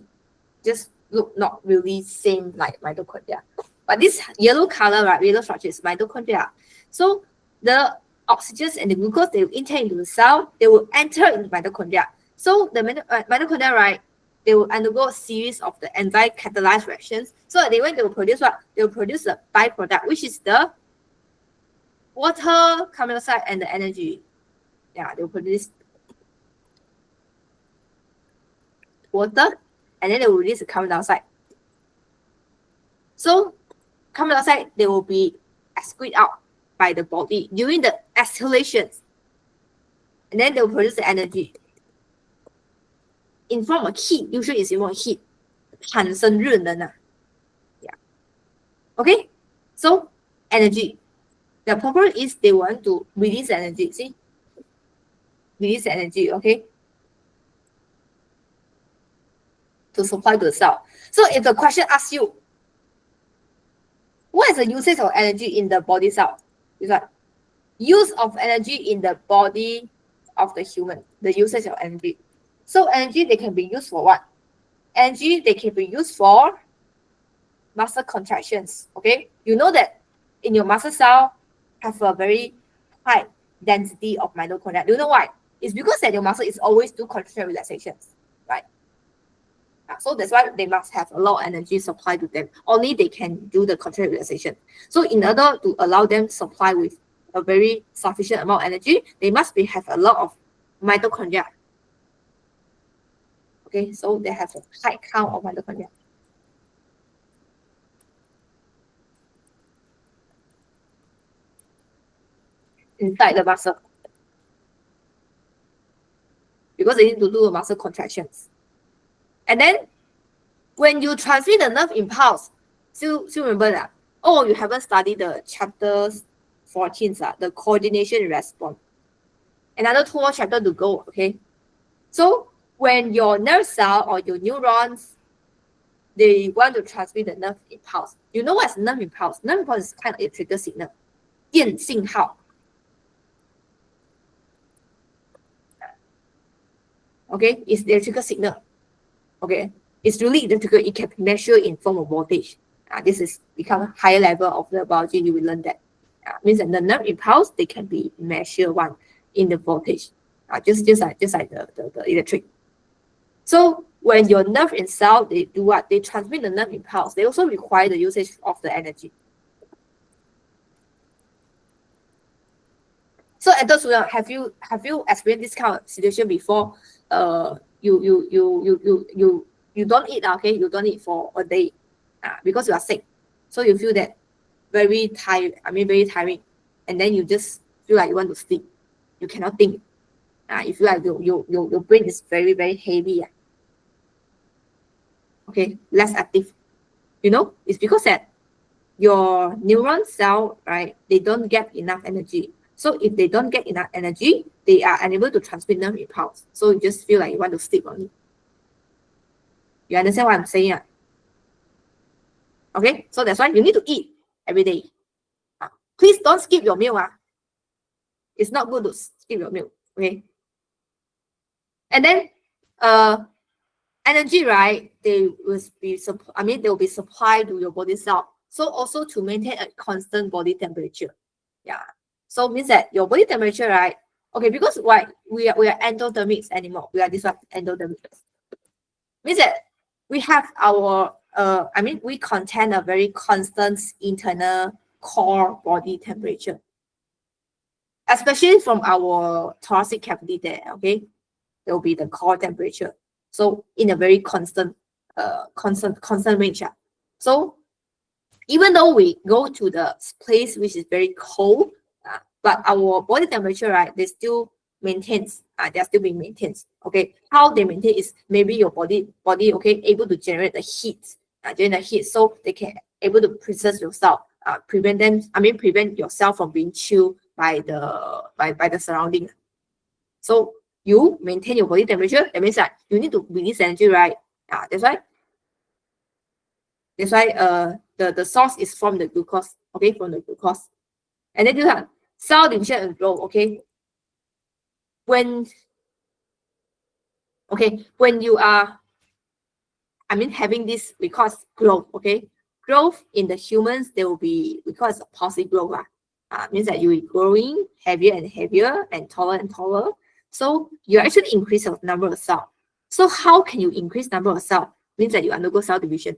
Just look not really same like mitochondria. But this yellow color, right, yellow structure is mitochondria. So the oxygens and the glucose, they will enter into the cell, they will enter into mitochondria. So the mitochondria, right, they will undergo a series of the enzyme catalyzed reactions. So they will produce what? They will produce a byproduct, which is the water, carbon dioxide, and the energy. Yeah, they will produce water, and then they will release the carbon dioxide. So carbon dioxide, they will be excreted out by the body during the exhalations, and then they will produce the energy in form of heat. Usually it's in form of heat. 产生热能啊. Yeah. Okay. So energy. The purpose is they want to release energy. See, release energy. Okay. To supply to the cell. So if the question asks you, what is the usage of energy in the body cell? It's like use of energy in the body of the human, the usage of energy. So energy, they can be used for what? Energy, they can be used for muscle contractions. Okay, you know that in your muscle cell have a very high density of mitochondria. Do you know why? It's because that your muscle is always do contraction relaxations, right? So that's why they must have a lot of energy supplied to them. Only they can do the contraction relaxation. So in order to allow them supply with a very sufficient amount of energy, they must have a lot of mitochondria. Okay, so they have a high count of mitochondria. Inside the muscle. Because they need to do muscle contractions. And then when you transmit the nerve impulse, still remember that? Oh, you haven't studied the chapter 14, the coordination response. Another 2 more chapter to go, okay? So when your nerve cell or your neurons, they want to transmit the nerve impulse. You know what's nerve impulse? Nerve impulse is kind of a trigger signal. 电信号. Okay, it's the electrical signal. Okay, it's really electrical. It can be measured in form of voltage. This is become a higher level of the biology. You will learn that. Means that the nerve impulse, they can be measured in the voltage. Just like the electric. So when your nerve in cell, they do what? They transmit the nerve impulse. They also require the usage of the energy. So So Enter Suya, have you experienced this kind of situation before? You don't eat, okay? You don't eat for a day, because you are sick. So you feel that very tired. Very tiring, and then you just feel like you want to sleep. You cannot think. You feel like your brain is very, very heavy. Okay, less active. You know, it's because that your neuron cell, right, they don't get enough energy. So if they don't get enough energy, they are unable to transmit nerve impulse. So you just feel like you want to sleep only. You understand what I'm saying? Okay, so that's why you need to eat every day. Please don't skip your meal. It's not good to skip your meal. Okay. And then energy, right? They will be they will be supplied to your body cell. So also to maintain a constant body temperature. Yeah. So means that your body temperature, right? Okay, because why we are endothermics anymore. We are this one endothermics. Means that we have our we contain a very constant internal core body temperature. Especially from our thoracic cavity there, okay? There will be the core temperature. So in a very constant range. So even though we go to the place which is very cold, but our body temperature, right, they still maintains. They are still being maintained. Okay, how they maintain is maybe your body, okay, able to generate the heat, so they can able to preserve yourself, prevent yourself from being chilled by the surrounding. So you maintain your body temperature. That means that you need to release energy, right? That's why the source is from the glucose, okay, from the glucose. And then this one, cell division and growth, okay. When you are having this, we call growth, okay. Growth in the humans, there will be, we call it positive growth. Means that you are growing heavier and heavier and taller. So you actually increase the number of cells. So how can you increase number of cells? Means that you undergo cell division.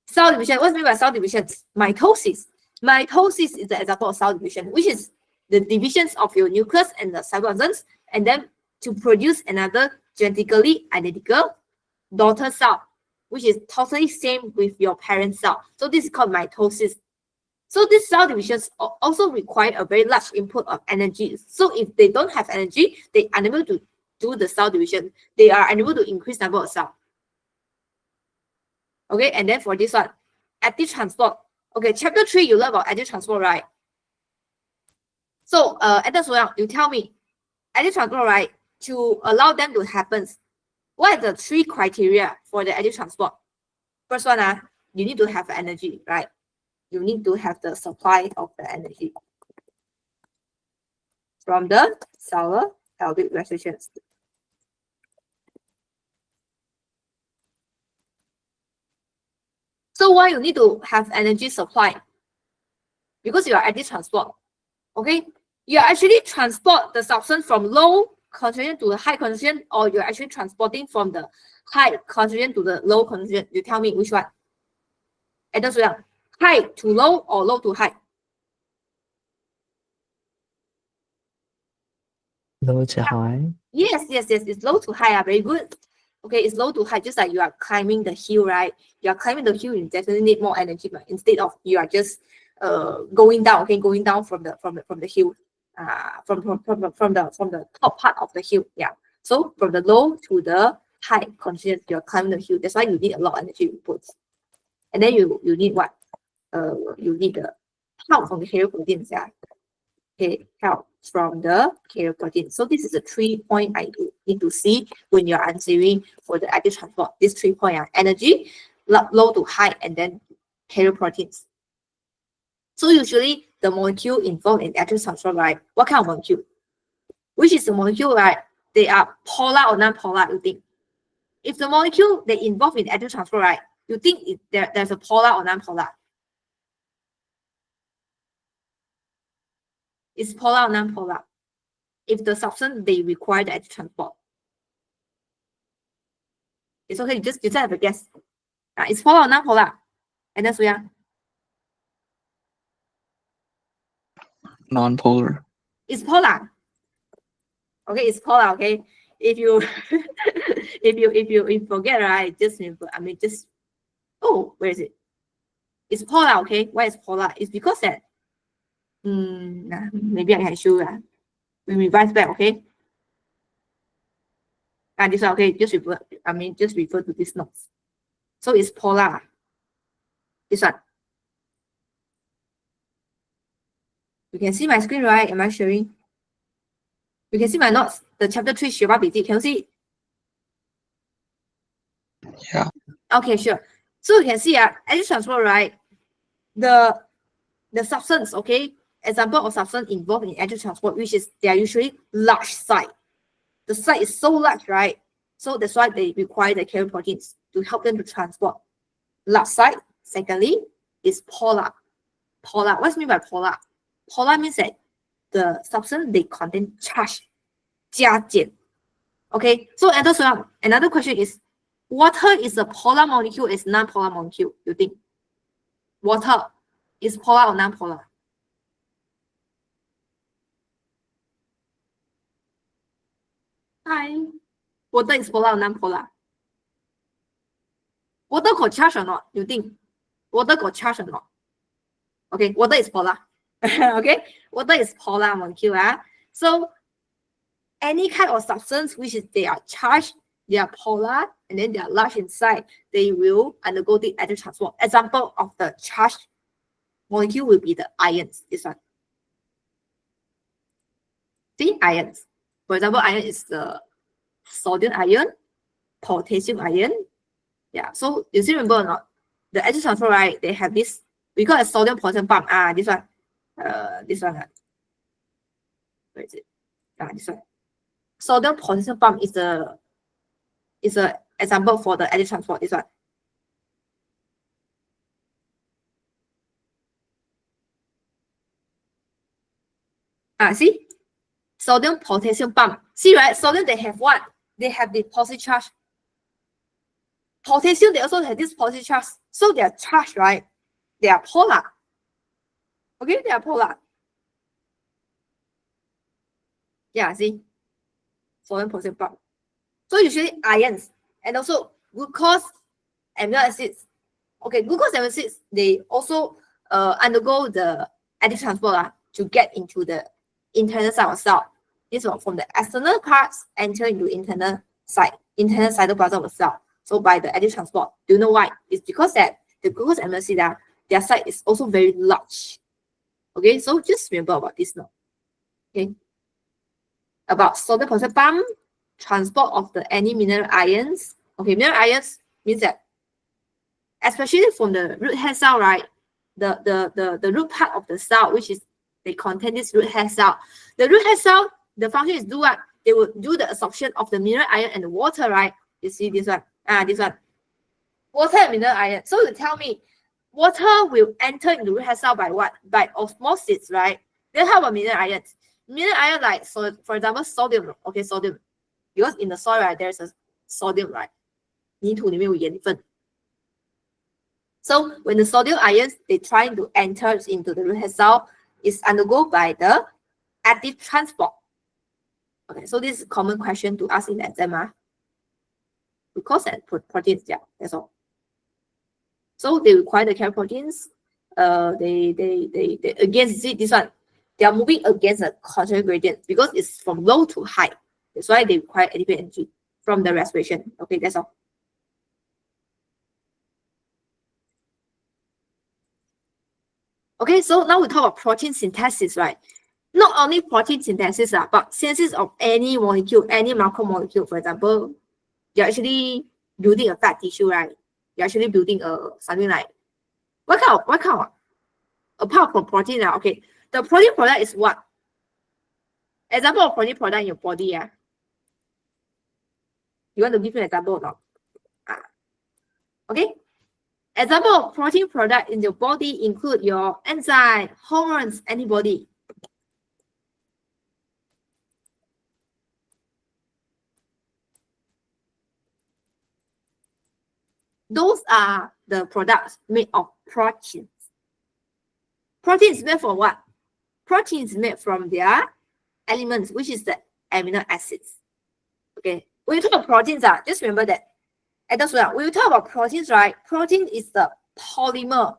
Cell division, what's meant by cell division? Mitosis. Mitosis is the example of cell division, which is the divisions of your nucleus and the cytoplasms, and then to produce another genetically identical daughter cell, which is totally same with your parent cell. So this is called mitosis. So these cell divisions also require a very large input of energy. So if they don't have energy, they are unable to do the cell division. They are unable to increase number of cells. Okay, and then for this one, active transport. Okay, chapter 3, you learn about active transport, right? So, you tell me, active transport, right? To allow them to happen, what are the 3 criteria for the active transport? First one, you need to have energy, right? You need to have the supply of the energy from the cellular pelvic restrictions. So why you need to have energy supply? Because you are active transport. Okay, you actually transport the substance from low concentration to the high concentration, or you're actually transporting from the high concentration to the low concentration. You tell me which one. High to low or low to high? Low to high. Yes. It's low to high. Very good. Okay, it's low to high, just like you are climbing the hill, right? You are climbing the hill, you definitely need more energy, but instead of you are just going down, okay, going down from the hill, from the top part of the hill. Yeah. So from the low to the high concentration, you're climbing the hill. That's why you need a lot of energy inputs. And then you need what? You need the help from the carrier proteins. Yeah. Okay, help from the carrier protein. So this is the 3 points I need to see when you're answering for the active transport. These 3 points are energy, low to high, and then carrier proteins. So usually the molecule involved in active transport, right? What kind of molecule? Which is the molecule, right? They are polar or non-polar, you think? If the molecule they involved in active transport, right? You think there's a polar or non-polar? It's polar or non-polar? If the substance they require the active transport. It's okay, you just have a guess. It's polar or non-polar? And that's where Non-polar. It's polar. Okay, it's polar. Okay, if you if you forget, right, just just, oh, where is it? It's polar. Okay, why is polar? It's because that maybe I can show you. We revise back. Okay, and this one. Okay, just refer. Just refer to this notes. So it's polar. This one. You can see my screen, right? Am I sharing? You can see my notes. The chapter 3 Shiva BT. Can you see? Yeah. Okay, sure. So you can see energy transfer, right? The substance, okay? Example of substance involved in energy transport, which is they are usually large site. The site is so large, right? So that's why they require the carrier proteins to help them to transport large site. Secondly, is polar. Polar. What's mean by polar? Polar means that the substance they contain charge. 加减. Okay, so another question is, water is a polar molecule, is non-polar molecule, you think? Water is polar or non-polar? Hi. Water is polar or non-polar? Water got charge or not? You think? Water got charge or not? Okay, water is polar. Okay, water is polar molecule. So any kind of substance which is they are charged, they are polar, and then they are large inside, they will undergo the electron transport. Example of the charged molecule will be the ions. This one. See, ions. For example, ion is the sodium ion, potassium ion. Yeah, so you see, remember or not? The electron transfer, right? They have this, we call it sodium potassium pump. This one. This one. Where is it? This one. Sodium potassium pump is a example for the electron transport. This one. See? Sodium potassium pump. See, right? Sodium, they have what? They have the positive charge. Potassium, they also have this positive charge. So they are charged, right? They are polar. Okay, they are polar. Yeah, see? Sodium potassium pump. So usually ions and also glucose, amino acids. Okay, glucose amino acids, they also undergo the electron transport to get into the internal side of cell. This one from the external parts enter into internal cytoplasm of the cell. So by the electron transport, do you know why? It's because that the glucose amino acid, their site is also very large. Okay, so just remember about this now. Okay, about sodium potassium pump, transport of any mineral ions. Okay, mineral ions means that, especially from the root hair cell, right? The root part of the cell, which is they contain this root hair cell. The root hair cell, the function is do what? They will do the absorption of the mineral ion and the water, right? You see this one? This one. Water and mineral ion. So you tell me, water will enter into the root hair cell by what? By osmosis, right? Then how about mineral ions? Mineral ion, like, so for example, sodium. Okay, sodium. Because in the soil, right, there's a sodium, right? 泥土里面有盐分. So when the sodium ions, they try to enter into the root hair cell, is undergo by the active transport. Okay, so this is a common question to ask in the exam. Glucose and proteins, yeah, that's all. So they require the carrier proteins. They against this one, they are moving against the concentration gradient because it's from low to high. That's why they require ATP energy from the respiration. Okay, that's all. Okay, so now we talk about protein synthesis, right? Not only protein synthesis, but synthesis of any molecule, any macromolecule. For example, you're actually building a fat tissue, right? You're actually building something like what kind of apart from protein, okay. The protein product is what? Example of protein product in your body, yeah. You want to give me an example or not? Okay. Example of protein product in your body include your enzyme, hormones, antibody. Those are the products made of proteins. Protein is made for what? protein is made from their elements, which is the amino acids. Okay, when you talk about proteins, just remember that. And that's when we talk about proteins, right? Protein is the polymer.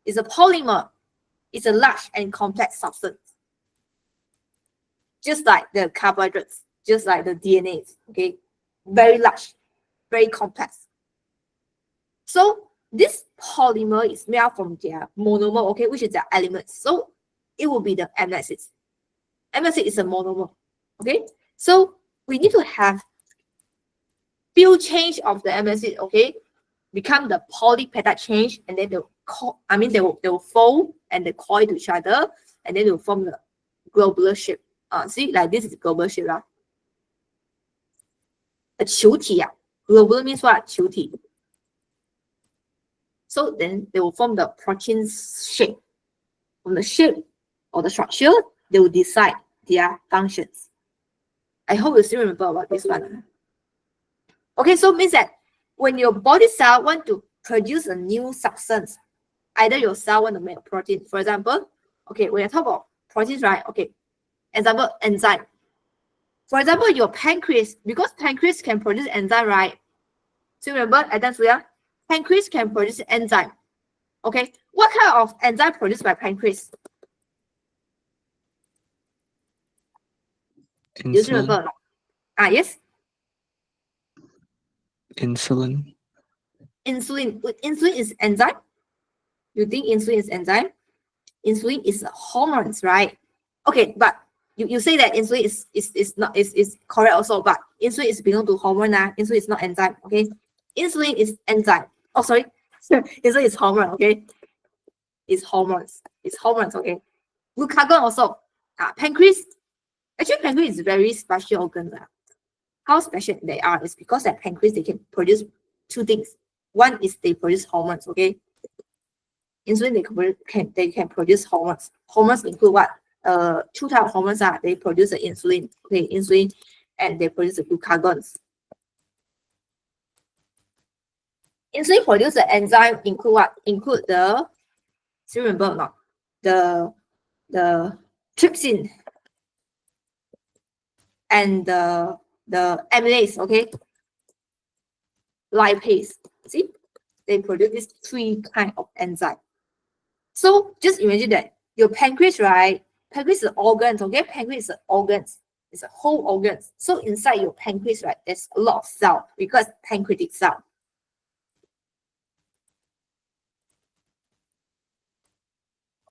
It's a polymer. It's a large and complex substance. Just like the carbohydrates, just like the DNA, okay? Very large, very complex. So this polymer is made out from their monomer, okay, which is their elements. So it will be the amino acids. Amino acid is a monomer, okay? So we need to have few change of the amino acid, okay, become the polypeptide change, and then they will fold and they coil to each other, and then they will form the globular shape. See, like this is globular shape, right? A 球体, globular means what? 球体. So then they will form the protein shape. From the shape or the structure, they will decide their functions. I hope you still remember about this one. Okay, so it means that when your body cell want to produce a new substance, either your cell want to make a protein. For example, okay, when I talk about proteins, right? Okay, example, enzyme. For example, your pancreas, because pancreas can produce enzyme, right? So remember, pancreas can produce enzyme. Okay, what kind of enzyme produced by pancreas? You still remember? Yes. Insulin. Insulin. Insulin is enzyme. You think insulin is enzyme? Insulin is hormones, right? Okay, but you say that insulin is correct also, but insulin is belong to hormone. Insulin is not enzyme. Okay, insulin is enzyme. Oh, sorry, insulin is hormone. Okay, it's hormones. It's hormones. Okay, glucagon also. Pancreas. Actually, pancreas is very special organ. How special they are is because that pancreas they can produce two things. One is they produce hormones. Okay, insulin they can produce hormones. Hormones include what? Two types of hormones they produce the insulin. Okay, insulin, and they produce the glucagons. Insulin produce the enzyme include what? Include the, still remember or not? The trypsin and the amylase, okay? Lipase. See? They produce these three kind of enzyme. So just imagine that your pancreas, right? Pancreas is organs, okay? Pancreas is organs. It's a whole organ. So inside your pancreas, right, there's a lot of cell because pancreatic cell.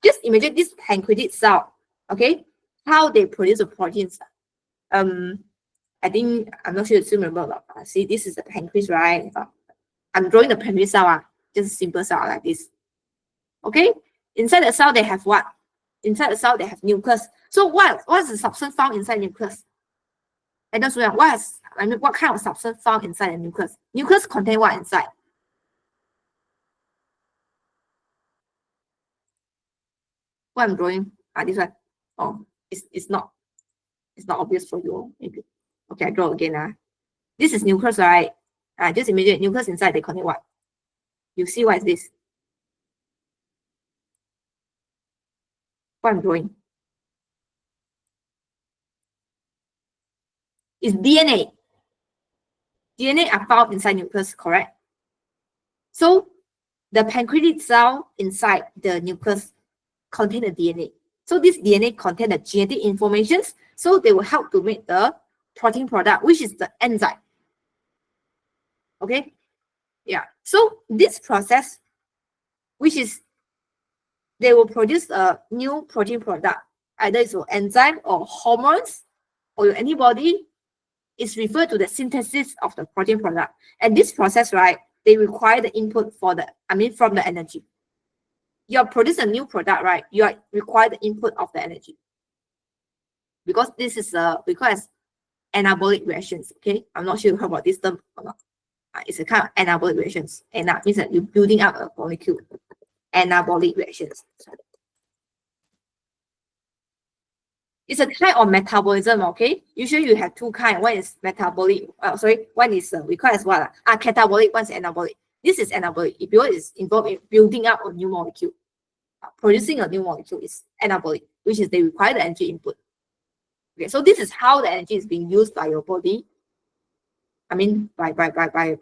Just imagine this pancreatic cell, okay? How they produce the proteins. I think I'm not sure you still remember. See, this is the pancreas, right? I'm drawing the pancreas cell, just a simple cell like this. Okay, inside the cell they have what? Inside the cell they have nucleus. So what's the substance found inside nucleus? And that's what kind of substance found inside the nucleus? Nucleus contain what inside? What I'm drawing? This one. Oh, it's not obvious for you. Maybe. Okay, I draw again. This is nucleus, right? Just imagine nucleus inside they contain what? You see what is this? What I'm drawing? It's DNA. DNA are found inside nucleus, correct? So the pancreatic cell inside the nucleus contain the DNA. So this DNA contain the genetic informations. So they will help to make the protein product, which is the enzyme. Okay? Yeah. So this process, which is they will produce a new protein product, either it's an enzyme or hormones or your antibody, is referred to the synthesis of the protein product. And this process, right, they require the input from the energy. You are producing a new product, right? You are require the input of the energy. Because this is because anabolic reactions, okay? I'm not sure you heard about this term or not. It's a kind of anabolic reactions. And that means that you're building up a molecule. Anabolic reactions. It's a kind of metabolism, okay? Usually you have two kinds. One is metabolic. One is we call as what? Catabolic. One is anabolic. This is anabolic. It is involved in building up a new molecule. producing a new molecule is anabolic, which is they require the energy input. Okay, so this is how the energy is being used by your body. I mean, by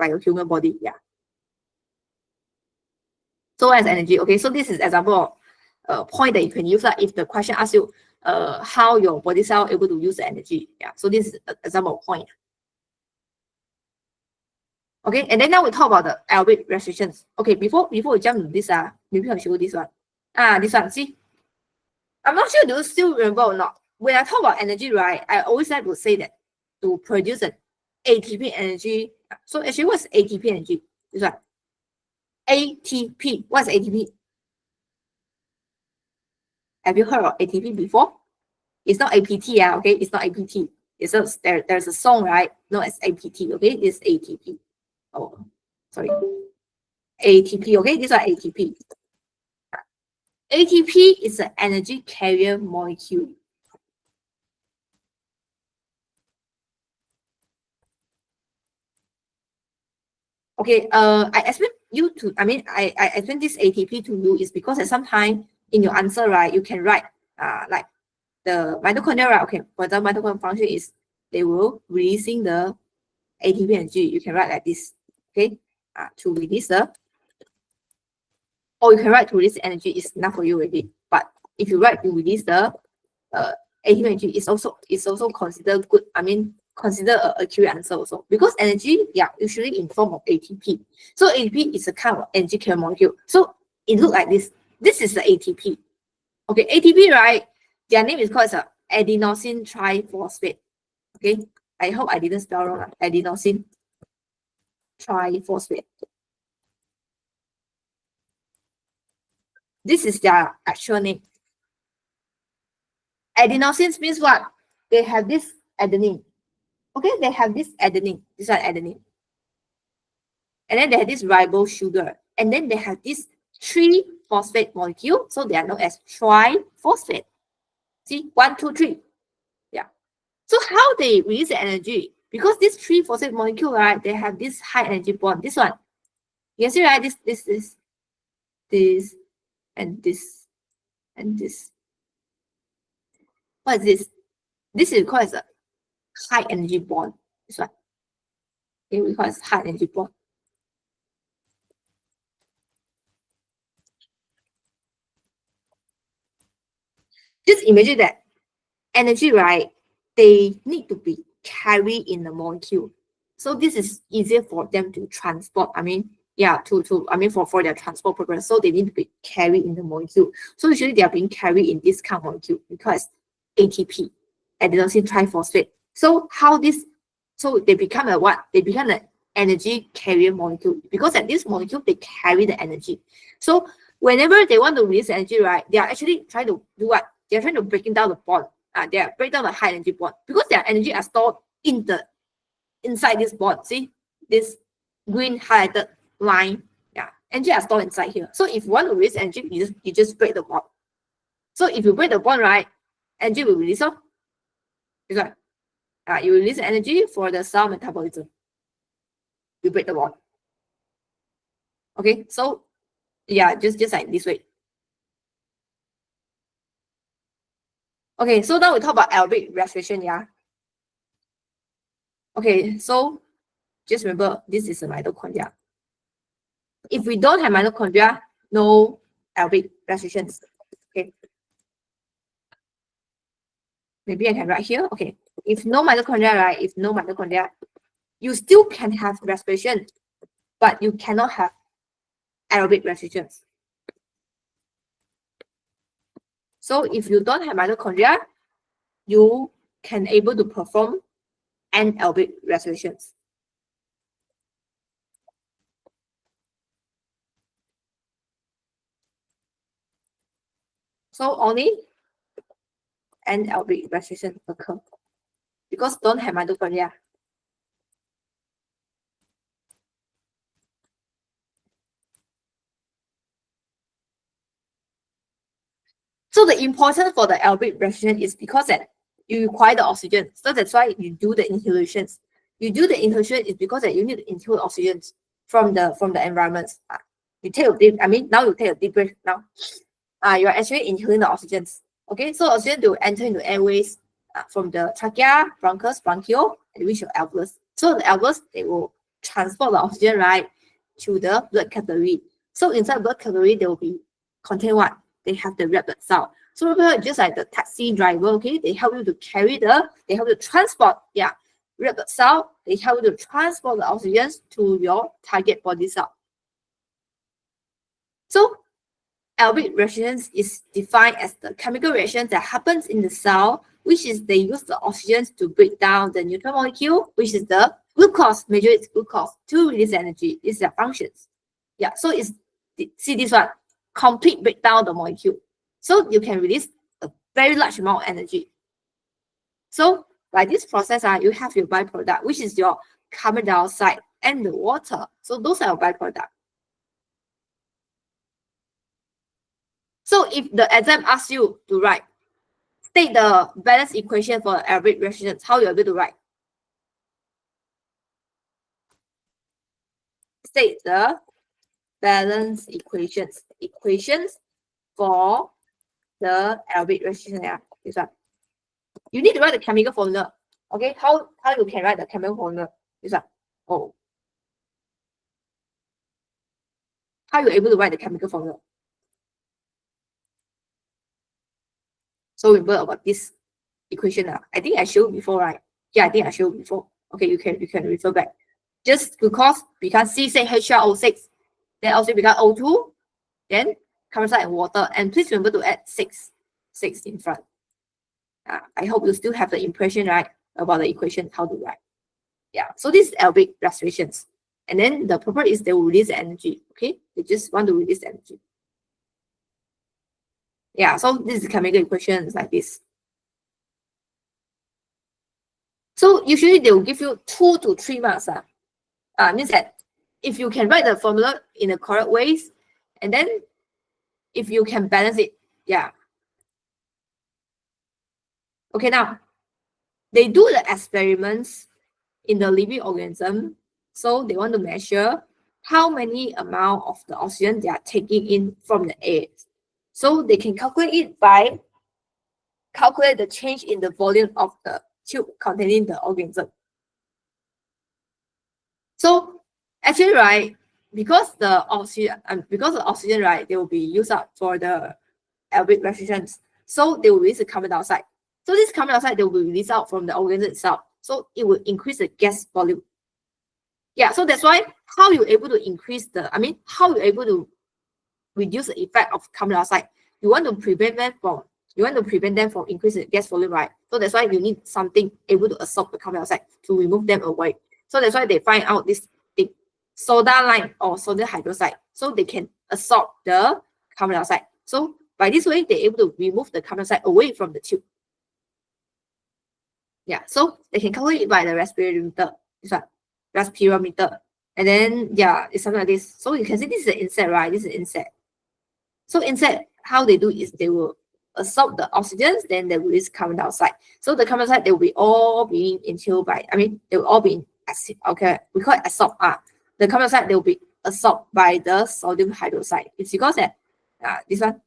your human body, yeah. So as energy, okay, so this is example of point that you can use if the question asks you how your body cell able to use the energy, yeah. So this is an example of point. Okay, and then now we talk about the aerobic restrictions. Okay, before we jump to this, maybe I'll show you this one. This one, see? I'm not sure do you still remember or not. When I talk about energy, right, I always like to say that to produce an ATP energy. So actually, what's ATP energy? This one. ATP. What's ATP? Have you heard of ATP before? It's not APT, yeah, okay? It's not APT. It's a, there's a song, right? No, it's APT, okay? It's ATP. Oh, sorry. ATP, okay? This is ATP. ATP is an energy carrier molecule. Okay, I explain you to, I explain this ATP to you is because at some time in your answer, right, you can write like the mitochondria, right? Okay, for the mitochondrial function is they will releasing the ATP energy. You can write like this, okay? To release the, or you can write to release the energy is enough for you already. But if you write to release the ATP energy, is also considered good. Consider a accurate answer also because energy, yeah, usually in form of ATP. So ATP is a kind of energy carrier molecule. So it looks like this. This is the ATP. Okay, ATP, right? Their name is called adenosine triphosphate. Okay, I hope I didn't spell wrong. Adenosine triphosphate. This is their actual name. Adenosines means what? They have this adenine. Okay, they have this adenine. This one adenine. And then they have this ribose sugar. And then they have this triphosphate molecule. So they are known as triphosphate. See, 1, 2, 3. Yeah. So how they release the energy? Because this triphosphate molecule, right, they have this high energy bond. This one. You can see, right? This, and this, and this. What is this? This is called a high energy bond. This one. Okay, we call it high energy bond. Just imagine that energy, right? They need to be carried in the molecule. So this is easier for them to transport. For their transport purpose. So they need to be carried in the molecule. So usually they are being carried in this kind of molecule because ATP, adenosine triphosphate. So so they become a what? They become an energy carrier molecule because at this molecule they carry the energy. So whenever they want to release energy, right, they are actually trying to do what? They are trying to breaking down the bond. They are break down the high energy bond because their energy are stored inside this bond. See this green highlighted line. Yeah, energy are stored inside here. So if you want to release energy, you just break the bond. So if you break the bond, right, energy will release off. Because you release energy for the cell metabolism. You break the bond. Okay, so yeah, just like this way. Okay, so now we talk about aerobic respiration, yeah. Okay, so just remember this is a mitochondria. If we don't have mitochondria, no aerobic respiration. Okay. Maybe I can write here. Okay. If no mitochondria, right? If no mitochondria, you still can have respiration, but you cannot have aerobic respiration. So if you don't have mitochondria, you can able to perform anaerobic respirations. So only anaerobic respiration occur because don't have mitochondria. So the importance for the aerobic respiration is because that you require the oxygen. So that's why you do the inhalations. You do the inhalation is because that you need to inhale oxygen from the environment. You take a deep, now you take a deep breath now. you are actually inhaling the oxygens. Okay, so oxygen will enter into airways from the trachea, bronchus, bronchiole, and reach your alveolus. So the alveolus, they will transport the oxygen, right, to the blood capillary. So inside blood capillary, they will be contain what? They have the red blood cell. So remember, just like the taxi driver, okay, they help you to they help you to transport, red blood cell. They help you to transport the oxygen to your target body cell. So aerobic reactions is defined as the chemical reaction that happens in the cell, which is they use the oxygen to break down the neutral molecule, which is the glucose, majorly it's glucose, to release energy. These are their functions. Yeah, so it's, see this one, complete breakdown of the molecule. So you can release a very large amount of energy. So by this process, you have your byproduct, which is your carbon dioxide and the water. So those are your byproducts. So if the exam asks you to write, state the balance equation for aerobic reactions, how you're able to write? State the balance equations for the aerobic reaction. Yeah, this one. You need to write the chemical formula. Okay, how you can write the chemical formula? This one. Oh, how you able to write the chemical formula? So remember about this equation. I think I showed before, right? Yeah, I think I showed before. Okay, you can refer back. Just glucose becomes C6H12O6, then also become O2, then carbon dioxide and water. And please remember to add 6 in front. I hope you still have the impression, right, about the equation, how to write. Yeah, so this is aerobic respirations. And then the purpose is they will release the energy, okay? They just want to release the energy. Yeah, so this is chemical equations like this. So usually they will give you 2 to 3 marks. Means that if you can write the formula in the correct ways, and then if you can balance it, yeah. Okay, now they do the experiments in the living organism. So they want to measure how many amount of the oxygen they are taking in from the air. So they can calculate it by calculate the change in the volume of the tube containing the organism. So actually, right, because the oxygen, right, they will be used up for the aerobic respirations. So they will release the carbon dioxide. So this carbon dioxide, they will be released out from the organism itself. So it will increase the gas volume. Yeah, so that's why how you're able to increase how you're able to reduce the effect of carbon dioxide. You want to prevent them from increasing the gas volume, right? So that's why you need something able to absorb the carbon dioxide to remove them away. So that's why they find out this thing, soda lime or sodium hydroxide, so they can absorb the carbon dioxide. So by this way, they're able to remove the carbon dioxide away from the tube. Yeah, so they can calculate it by the respirometer. This one, respirometer. And then, yeah, it's something like this. So you can see this is an insect, right? This is an insect. So insect, how they do is they will absorb the oxygen, then they release carbon dioxide. So the carbon dioxide, they will be all being inhaled by, they will all be acid. Okay, we call it absorb. The carbon dioxide, they will be absorbed by the sodium hydroxide. It's because that this one,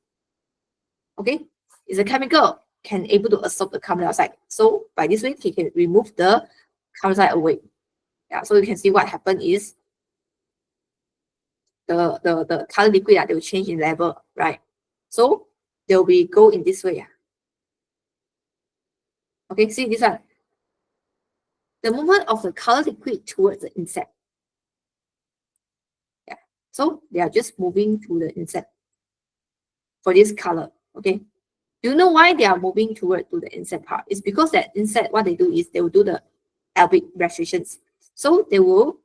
okay, is a chemical can able to absorb the carbon dioxide. So by this way, he can remove the carbon dioxide away. Yeah, so you can see what happened is the color liquid they will change in level, right? So they will be go in this way. Okay, see this one. The movement of the color liquid towards the insect. Yeah, so they are just moving to the insect for this color. Okay, do you know why they are moving toward to the insect part? It's because that insect, what they do is they will do the aerobic respirations. So they will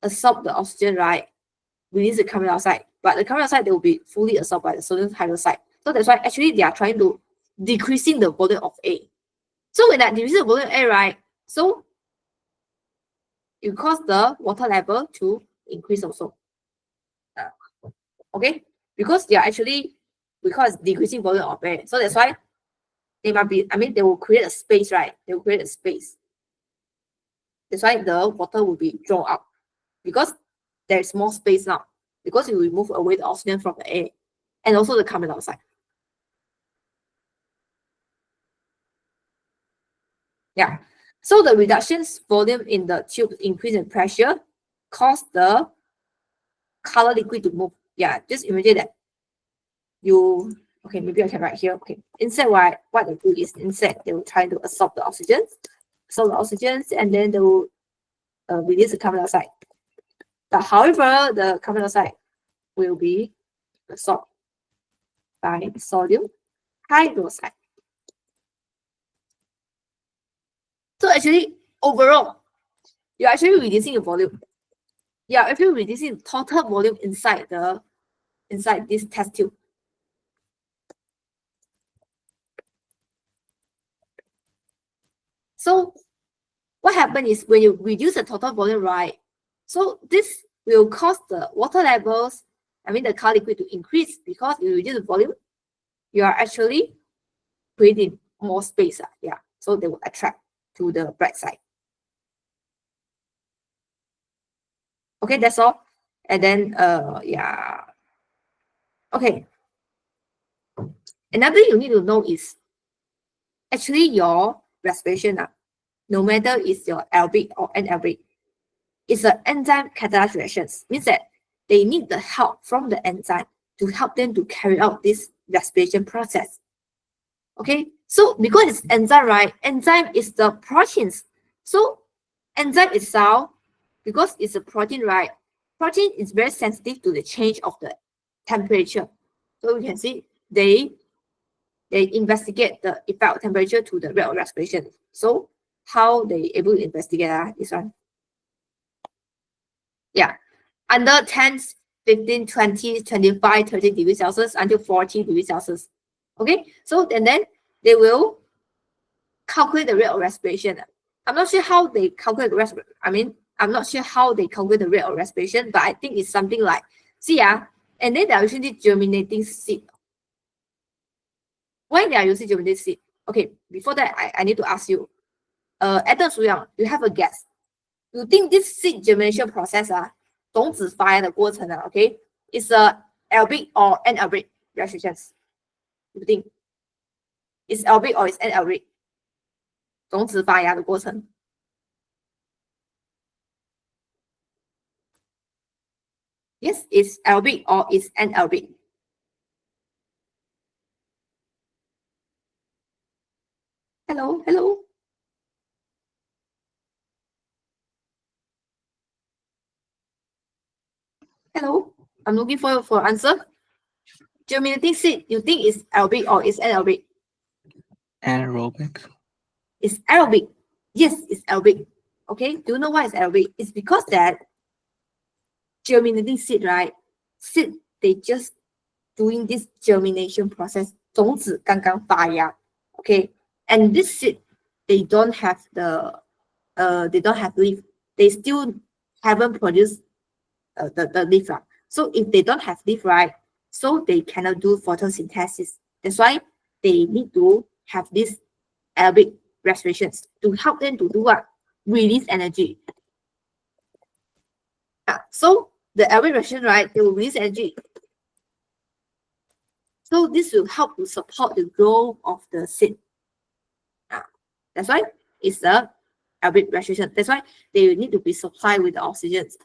absorb the oxygen, right? Release the carbon dioxide, but the carbon dioxide they will be fully absorbed by the sodium hydroxide. So that's why actually they are trying to decreasing the volume of air. So when that decreases the volume of air, right? So it cause the water level to increase also. Okay, because they are actually because decreasing volume of air. So that's why they might be. They will create a space, right? They will create a space. That's why the water will be drawn out because there is more space now because you remove away the oxygen from the air. and also the carbon dioxide. Yeah. So the reductions volume in the tube increase in pressure cause the color liquid to move. Yeah, just imagine that you, okay, maybe I can write here. Okay, insect, what they do is insect, they will try to absorb the oxygens, and then they will release the carbon dioxide. But however, the carbon dioxide will be absorbed by sodium hydroxide. So actually, overall, you're actually reducing the volume. You're actually reducing the total volume inside this test tube. So what happens is when you reduce the total volume, right? So this will cause the water levels, the color liquid to increase because you reduce the volume. You are actually creating more space. Yeah, so they will attract to the bright side. Okay, that's all. And then yeah. Okay. Another thing you need to know is actually your respiration, no matter is your aerobic or anaerobic, it's an enzyme catalyzed reactions. Means that they need the help from the enzyme to help them to carry out this respiration process. Okay, so because it's enzyme, right? Enzyme is the proteins. So enzyme itself, because it's a protein, right? Protein is very sensitive to the change of the temperature. So you can see they investigate the effect of temperature to the rate of respiration. So how they able to investigate this one? Yeah, under 10, 15, 20, 25, 30 degrees Celsius until 40 degrees Celsius. Okay, so and then they will calculate the rate of respiration. I'm not sure how they calculate the respiration. I'm not sure how they calculate the rate of respiration, but I think it's something like, see, and then they are using germinating seed. Why they are using germinating seed? Okay, before that, I need to ask you, Adam Suyang, you have a guess. You think this seed germination process, 种子发芽的过程, okay, is a aerobic or anaerobic reactions? You think it's aerobic or it's anaerobic? 种子发芽的过程. Yes, it's aerobic or it's anaerobic. Hello, hello. Hello, I'm looking for an answer. Germinating seed, you think it's aerobic or it's anaerobic? Anaerobic. It's aerobic. Yes, it's aerobic. Okay, do you know why it's aerobic? It's because that germinating seed, right? Seed, they just doing this germination process. 种子刚刚发芽. Okay, and this seed, they don't have leaf. They still haven't produced the leaf. So if they don't have leaf, right, so they cannot do photosynthesis. That's why they need to have this aerobic respirations to help them to do what? Release energy. So the aerobic respiration, right, they will release energy. So this will help to support the growth of the seed. That's why it's the aerobic respiration. That's why they need to be supplied with the oxygens.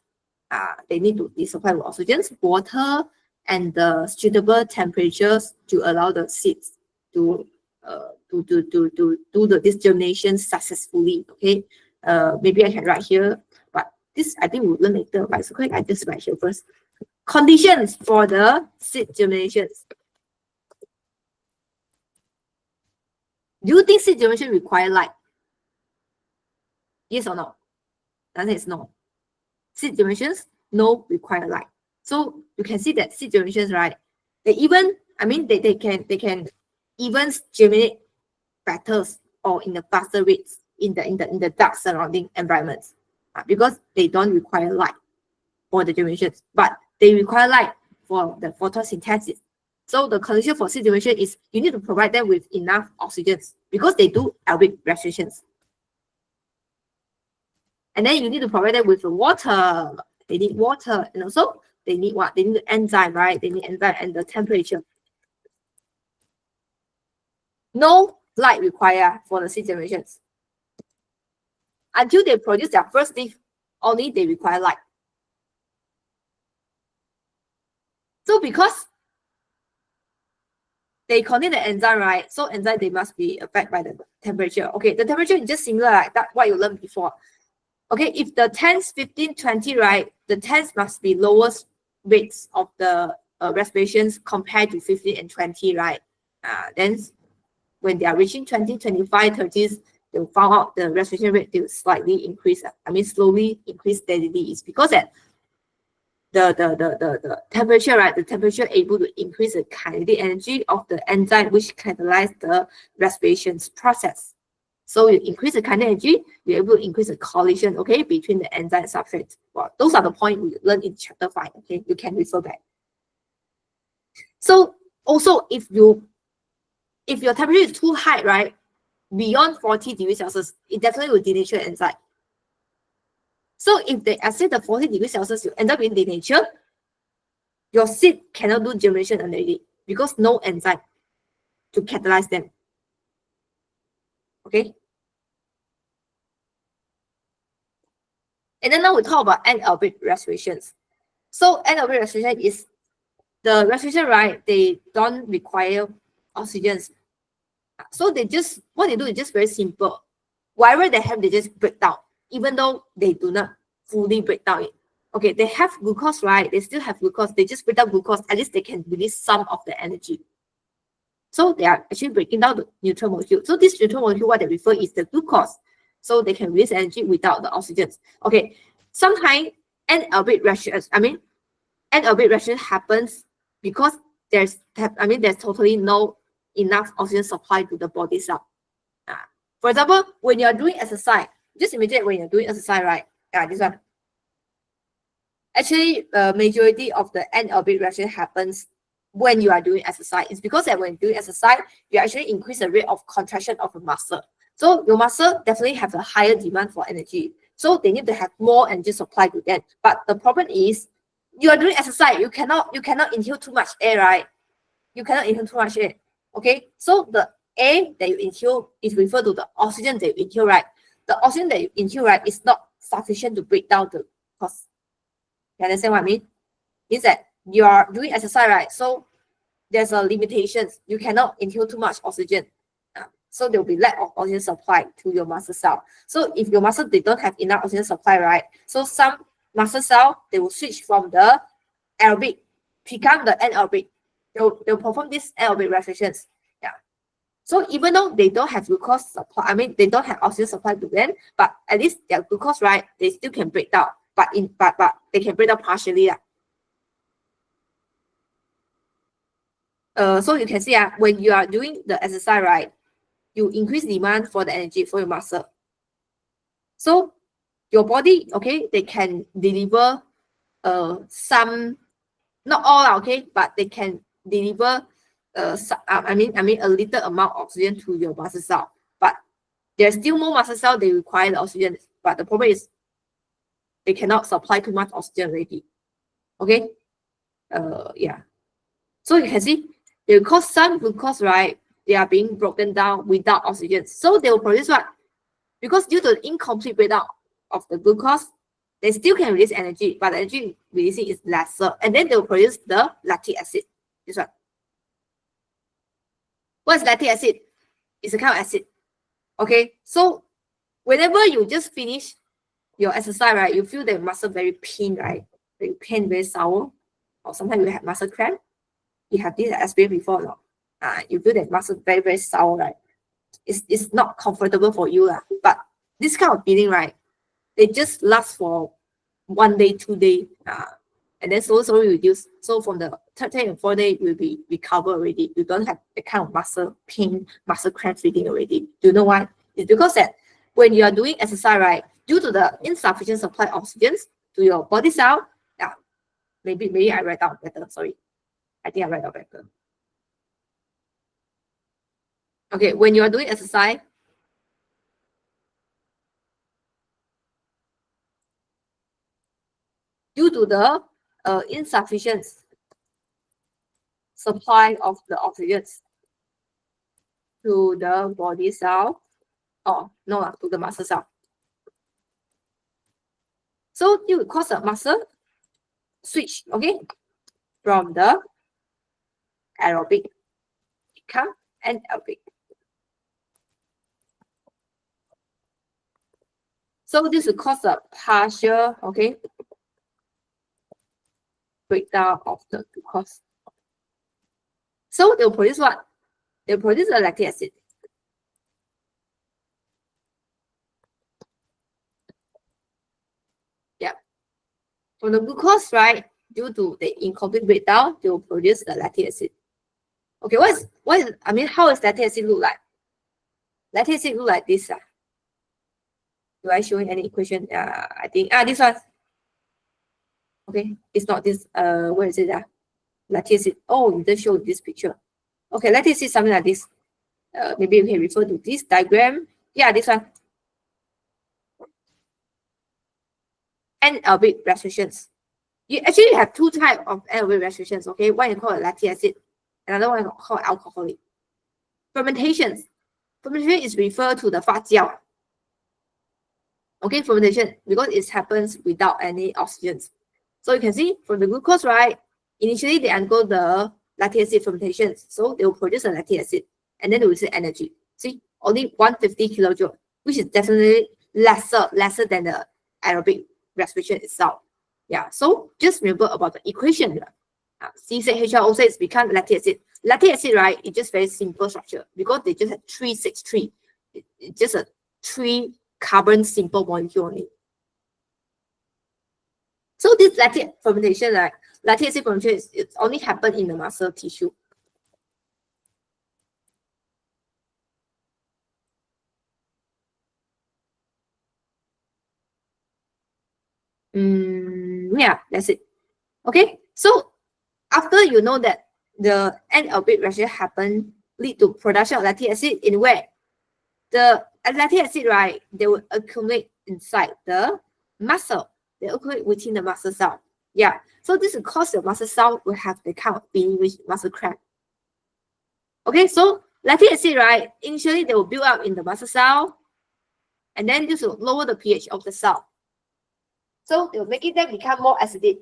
They need to be supplied with oxygens, water, and the suitable temperatures to allow the seeds to do this germination successfully. Okay, maybe I can write here, but this I think we'll learn later. But it's okay, I just write here first. Conditions for the seed germinations. Do you think seed germination require light? Yes or no? The answer is no. Seed germinations, no require light. So you can see that seed germinations, right? They even, they can even germinate better or in the faster rates in the dark surrounding environments, because they don't require light for the germinations, but they require light for the photosynthesis. So the condition for seed germination is you need to provide them with enough oxygen because they do aerobic respirations. And then you need to provide them with the water. They need water, and also They need what? They need the enzyme, right? They need enzyme and the temperature. No light required for the seed generations. Until they produce their first leaf, only they require light. So because they contain the enzyme, right? So enzyme, they must be affected by the temperature. Okay, the temperature is just similar like that, what you learned before. Okay, if the 10s, 15, 20, right, the 10s must be lowest rates of the respirations compared to 15 and 20, right? Then when they are reaching 20, 25, 30s, they'll find out the respiration rate will slightly increase. I mean, slowly increase steadily. It's because that the temperature, right? The temperature able to increase the kinetic energy of the enzyme which catalyze the respiration process. So you increase the kinetic energy, you're able to increase the collision, okay, between the enzyme and substrate. Well, those are the points we learned in chapter 5, okay? You can refer back. So also if your temperature is too high, right, beyond 40 degrees Celsius, it definitely will denature enzyme. So if they exceed the 40 degrees Celsius, you end up in denature, your seed cannot do germination already because no enzyme to catalyze them. Okay. And then now we talk about anaerobic respirations. So anaerobic respiration is the respiration, right? They don't require oxygen. So they just, what they do is just very simple. Whatever they have, they just break down, even though they do not fully break down it. Okay, they have glucose, right? They still have glucose. They just break down glucose. At least they can release some of the energy. So they are actually breaking down the neutral molecule. So this neutral molecule, what they refer is the glucose. So they can release energy without the oxygen. Okay, sometimes anaerobic respiration, anaerobic respiration happens because there's totally no enough oxygen supply to the body cell. For example, when you're doing exercise, just imagine when you're doing exercise, right? This one. Actually, majority of the anaerobic respiration happens when you are doing exercise. It's because that when doing exercise, you actually increase the rate of contraction of the muscle. So your muscle definitely have a higher demand for energy. So they need to have more energy supply to them. But the problem is, you are doing exercise, you cannot inhale too much air, right? You cannot inhale too much air. Okay, so the air that you inhale is referred to the oxygen that you inhale, right? The oxygen that you inhale, right, is not sufficient to break down the glucose. You understand what I mean? Means that you are doing exercise, right? So there's a limitation. You cannot inhale too much oxygen. So there will be lack of oxygen supply to your muscle cell. So if your muscle, they don't have enough oxygen supply, right? So some muscle cell, they will switch from the aerobic, become the anaerobic. They'll perform these anaerobic respirations. Yeah. So even though they don't have glucose supply, they don't have oxygen supply to them, but at least their glucose, right, they still can break down. But they can break down partially. So you can see when you are doing the exercise, right, you increase demand for the energy for your muscle. So your body, okay, they can deliver some, not all, okay, but they can deliver a little amount of oxygen to your muscle cell. But there's still more muscle cell they require the oxygen. But the problem is they cannot supply too much oxygen already. Okay. Yeah. So you can see because some glucose, right, they are being broken down without oxygen. So they will produce what? Because due to the incomplete breakdown of the glucose, they still can release energy, but the energy releasing is lesser. And then they will produce the lactic acid. This one. What is lactic acid? It's a kind of acid. Okay, so whenever you just finish your exercise, right, you feel the muscle very pain, right? Very pain, very sour. Or sometimes you have muscle cramp. You have this experience before, no? You feel that muscle very, very sour, right? It's not comfortable for you, but this kind of feeling, right, they just last for 1 day, 2 days, and then slowly reduce. So from the third day and fourth day, you will be recovered already. You don't have the kind of muscle pain, muscle cramp feeling already. Do you know why? It's because that when you are doing exercise, right, due to the insufficient supply of oxygen to your body cell, maybe I write out better. Sorry, I think I write out better. Okay, when you are doing exercise, due to the insufficient supply of the oxygen to the body cell, or no, to the muscle cell. So it will cause a muscle switch, okay, from the aerobic become anaerobic. So this will cause a partial, okay, breakdown of the glucose. So they'll produce what? They'll produce a lactic acid. Yeah. From the glucose, right, due to the incomplete breakdown, they will produce the lactic acid. Okay, how does lactic acid look like? Lactic acid look like this. Do I show any equation? I think this one. Okay, it's not this. Where is it? Lactic acid. Oh, you didn't show this picture. Okay, lactic acid something like this. Maybe we can refer to this diagram. Yeah, this one. Anaerobic restrictions. You actually have two types of anaerobic restrictions. Okay, one is called lactic acid, another one is called alcoholic. Fermentations. Fermentation is referred to the 发酵. Okay, fermentation, because it happens without any oxygen. So you can see from the glucose, right? Initially, they undergo the lactic acid fermentation. So they will produce a lactic acid and then they will receive energy. See, only 150 kilojoule, which is definitely lesser than the aerobic respiration itself. Yeah, so just remember about the equation. C6H12O6 become lactic acid. Lactic acid, right? It's just very simple structure because they just have 3,6,3. It's just a 3 carbon simple molecule only. So this lactic fermentation, right? Lactic acid fermentation it only happen in the muscle tissue. Yeah, that's it. Okay, so after you know that the anaerobic reaction happen lead to production of lactic acid in where the lactic acid, right, they will accumulate inside the muscle. They accumulate within the muscle cell. Yeah, so this will cause the muscle cell will have the kind of feeling with muscle cramp. Okay, so lactic acid, right, initially they will build up in the muscle cell, and then this will lower the pH of the cell. So they will make it then become more acidic.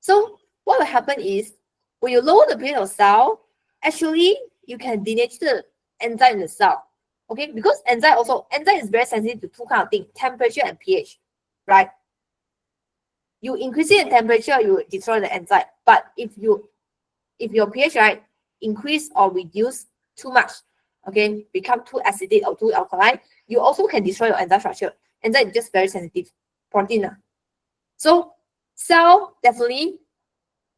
So what will happen is when you lower the pH of cell, actually you can denature the enzyme in the cell. Okay, because enzyme is very sensitive to two kind of things, temperature and pH, right? You increasing the temperature, you destroy the enzyme. But if your pH, right, increase or reduce too much, okay, become too acidic or too alkaline, you also can destroy your enzyme structure. Enzyme is just very sensitive, protein. So cell definitely,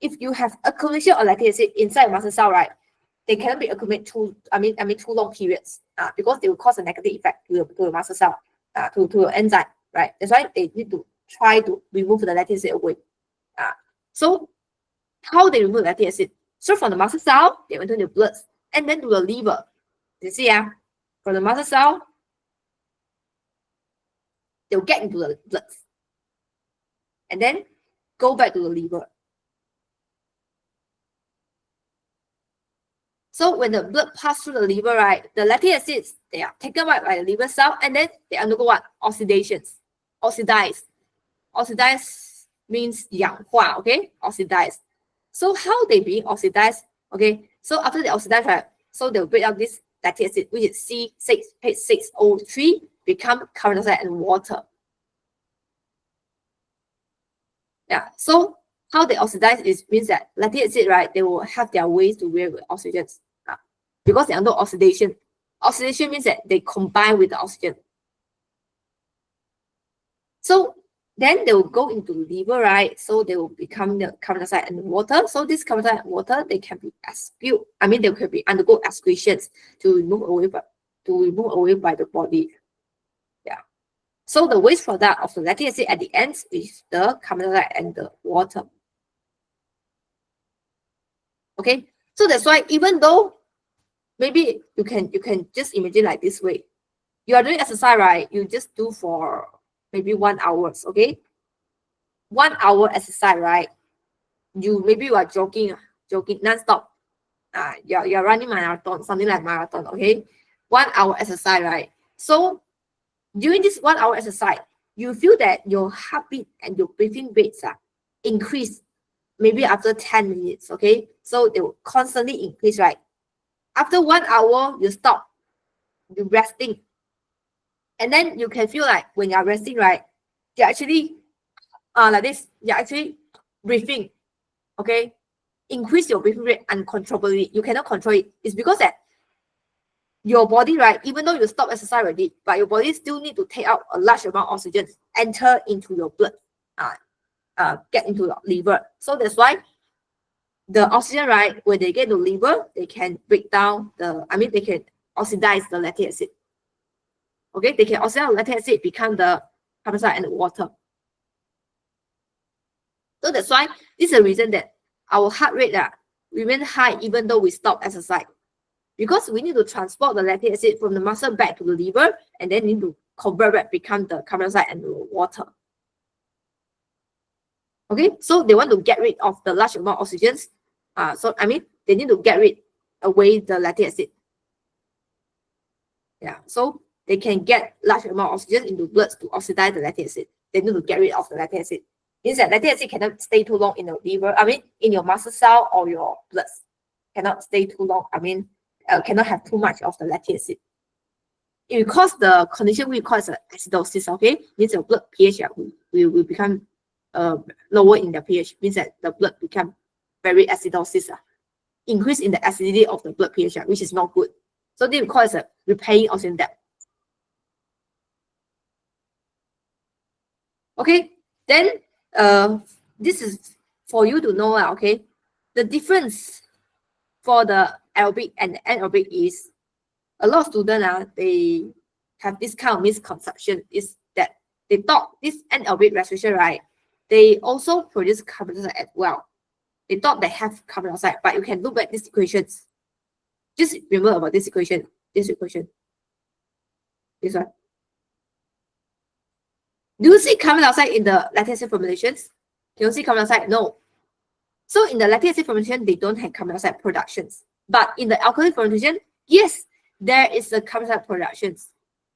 if you have accumulation of lactic acid inside muscle cell, right, they cannot be accumulated too long periods because they will cause a negative effect to the muscle cell, to your enzyme, right? That's why they need to try to remove the lactic acid away. So how they remove lactic acid? So from the muscle cell, they enter the blood and then to the liver. You see, from the muscle cell, they'll get into the blood and then go back to the liver. So when the blood passes through the liver, right, the lactic acids, they are taken by the liver cell and then they undergo what? Oxidations. Oxidize. Oxidize means 氧化, okay? Oxidize. So how they being oxidized? Okay, so after they oxidize, right, so they'll break up this lactic acid, which is C6H6O3, become carbon dioxide and water. Yeah, so how they oxidize is means that lactic acid, right, they will have their ways to react with oxygen because they undergo oxidation. Oxidation means that they combine with the oxygen. So then they will go into the liver, right? So they will become the carbon dioxide and water. So this carbon dioxide and water, they can be expelled. I mean, they can be undergo excretions to remove away by the body. Yeah. So the waste product of the lactic acid at the end is the carbon dioxide and the water. Okay. So that's why even though maybe you can just imagine like this way. You are doing exercise, right? You just do for maybe 1 hour, okay? 1 hour exercise, right? Maybe you are jogging non-stop. You're running marathon, something like marathon, okay? 1 hour exercise, right? So during this 1 hour exercise, you feel that your heartbeat and your breathing rates are increase maybe after 10 minutes, okay? So they will constantly increase, right? After 1 hour, you stop, you're resting. And then you can feel like when you're resting, right? You're actually like this, you're actually breathing, okay? Increase your breathing rate uncontrollably. You cannot control it. It's because that your body, right, even though you stop exercise already, but your body still need to take out a large amount of oxygen, enter into your blood, get into your liver. So that's why the oxygen, right, when they get to liver, they can break down they can oxidize the lactic acid. Okay, they can oxidize the lactic acid, become the carbon dioxide and the water. So that's why this is the reason that our heart rate remain high even though we stop exercise. Because we need to transport the lactic acid from the muscle back to the liver, and then need to convert back, become the carbon dioxide and the water. Okay, so they want to get rid of the large amount of oxygen. They need to get rid away the lactic acid. Yeah, so they can get large amount of oxygen into blood to oxidize the lactic acid. They need to get rid of the lactic acid. Means that lactic acid cannot stay too long in the liver. In your muscle cell or your blood. Cannot stay too long. Cannot have too much of the lactic acid. It will cause the condition we call acidosis. Okay, means your blood pH will become lower in the pH. Means that the blood become very acidosis. Increase in the acidity of the blood pH, which is not good. So this will cause a repaying oxygen debt. Okay, then this is for you to know. Okay, the difference for the aerobic and the anaerobic is a lot of students they have this kind of misconception, is that they thought this anaerobic respiration, right, they also produce carbon dioxide as well. They thought they have carbon dioxide, but you can look at these equations. Just remember about this equation. This one. Do you see carbon dioxide in the lactic acid formulations? Can you see carbon dioxide? No. So in the lactic acid fermentation, they don't have carbon dioxide productions. But in the alkali fermentation, yes, there is a carbon dioxide productions.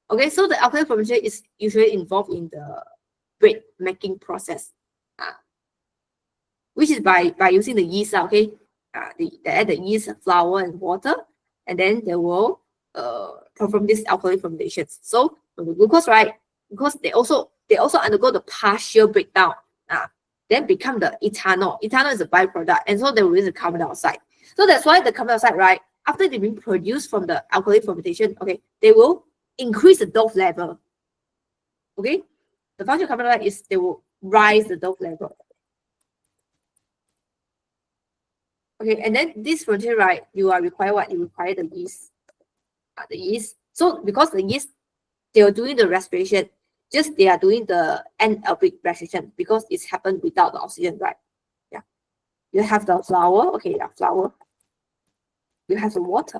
Okay, so the alkali fermentation is usually involved in the bread making process, which is by using the yeast. Okay, they add the yeast, flour, and water, and then they will perform this alkali fermentations. So the glucose, right? Because they also undergo the partial breakdown. Then become the ethanol. Ethanol is a byproduct, and so they will use the carbon dioxide. So that's why the carbon dioxide, right, after they've been produced from the alkali fermentation, okay, they will increase the dose level. Okay, the function of carbon dioxide is they will rise the dose level. Okay, and then this fermentation, right, you are required what? You require the yeast. The yeast. So because the yeast, they are doing the respiration. Just they are doing the anaerobic respiration because it's happened without the oxygen, right? Yeah. You have the flour. Okay, yeah, flour. You have the water.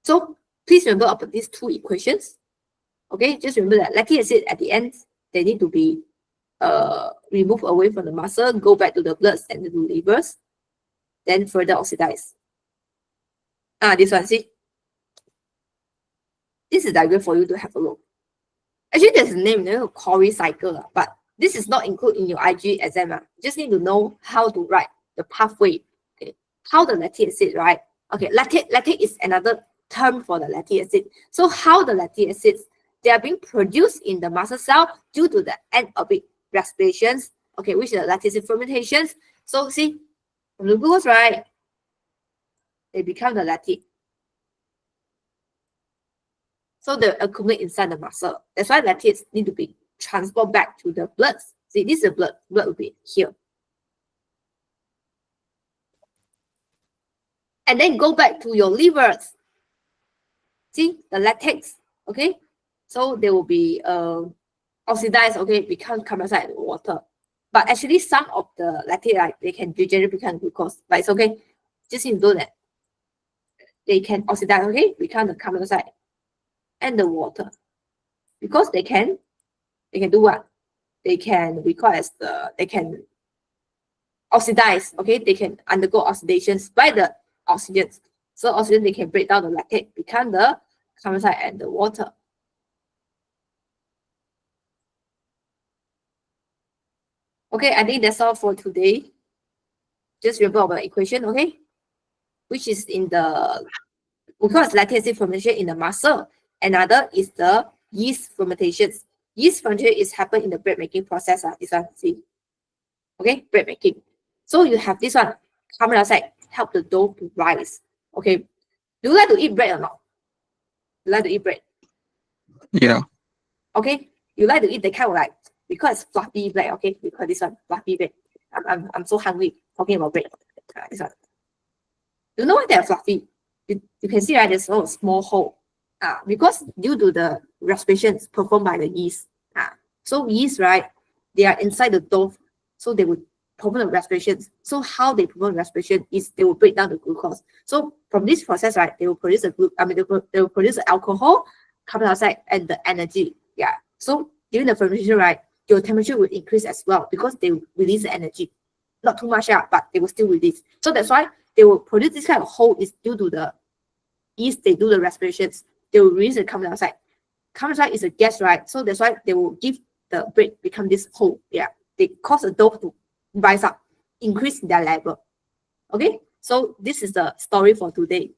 So please remember about these two equations. Okay, just remember that lactic acid at the end, they need to be removed away from the muscle, go back to the blood and the livers, then further oxidize. This one, see? This is a diagram for you to have a look. Actually, there's a name, Cori cycle, but this is not included in your IG exam. You just need to know how to write the pathway. Okay, how the lactic acid, right? Okay, lactic is another term for the lactic acid. So how the lactic acids, they are being produced in the muscle cell due to the anaerobic respirations, okay, which is the lactic acid fermentations. So see, from the glucose, right, they become the lactic. So they accumulate inside the muscle. That's why lactates need to be transported back to the blood. See, this is the blood. Blood will be here. And then go back to your livers. See, the lactates, okay? So they will be oxidized, okay, become carbon dioxide and water. But actually, some of the lactate, like, they can regenerate become glucose. But it's okay. Just need to know that they can oxidize, okay, become the carbon dioxide and the water, because they can They can do what? They can, we call as they can oxidize, okay? They can undergo oxidations by the oxygens. So oxygen, they can break down the lactate, become the carbon dioxide and the water. Okay, I think that's all for today. Just remember about the equation, okay? Which is in the, we call it lactic acid fermentation in the muscle. Another is the yeast fermentations. Yeast fermentation is happen in the bread making process. This one, see? Okay, bread making. So you have this one, carbon dioxide, help the dough to rise. Okay, do you like to eat bread or not? You like to eat bread? Yeah. Okay, you like to eat the kind of like, because fluffy bread, okay? We call this one fluffy bread. I'm so hungry talking about bread. This one. You know why they're fluffy? You can see, right, there's a small hole. Because due to the respirations performed by the yeast. So yeast, right, they are inside the dough, so they would perform the respirations. So how they perform respiration is they will break down the glucose. So from this process, right, they will produce they will produce the alcohol, carbon dioxide, and the energy. Yeah. So during the fermentation, right, your temperature will increase as well because they will release the energy. Not too much, but they will still release. So that's why they will produce this kind of hole is due to the yeast, they do the respirations. They will release the carbon dioxide. Carbon dioxide is a gas, right? So that's why they will give the bread become this hole. Yeah. They cause the dough to rise up, increase their level. Okay. So this is the story for today.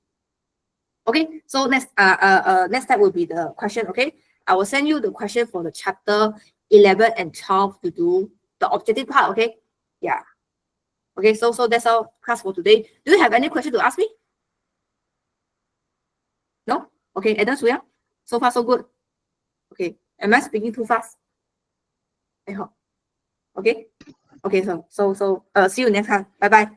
Okay. So next step will be the question. Okay. I will send you the question for the chapter 11 and 12 to do the objective part. Okay. Yeah. Okay. So that's our class for today. Do you have any question to ask me? No? Okay. Adam, Suya? So far, so good. Okay. Am I speaking too fast? I hope. Okay. Okay. So see you next time. Bye bye.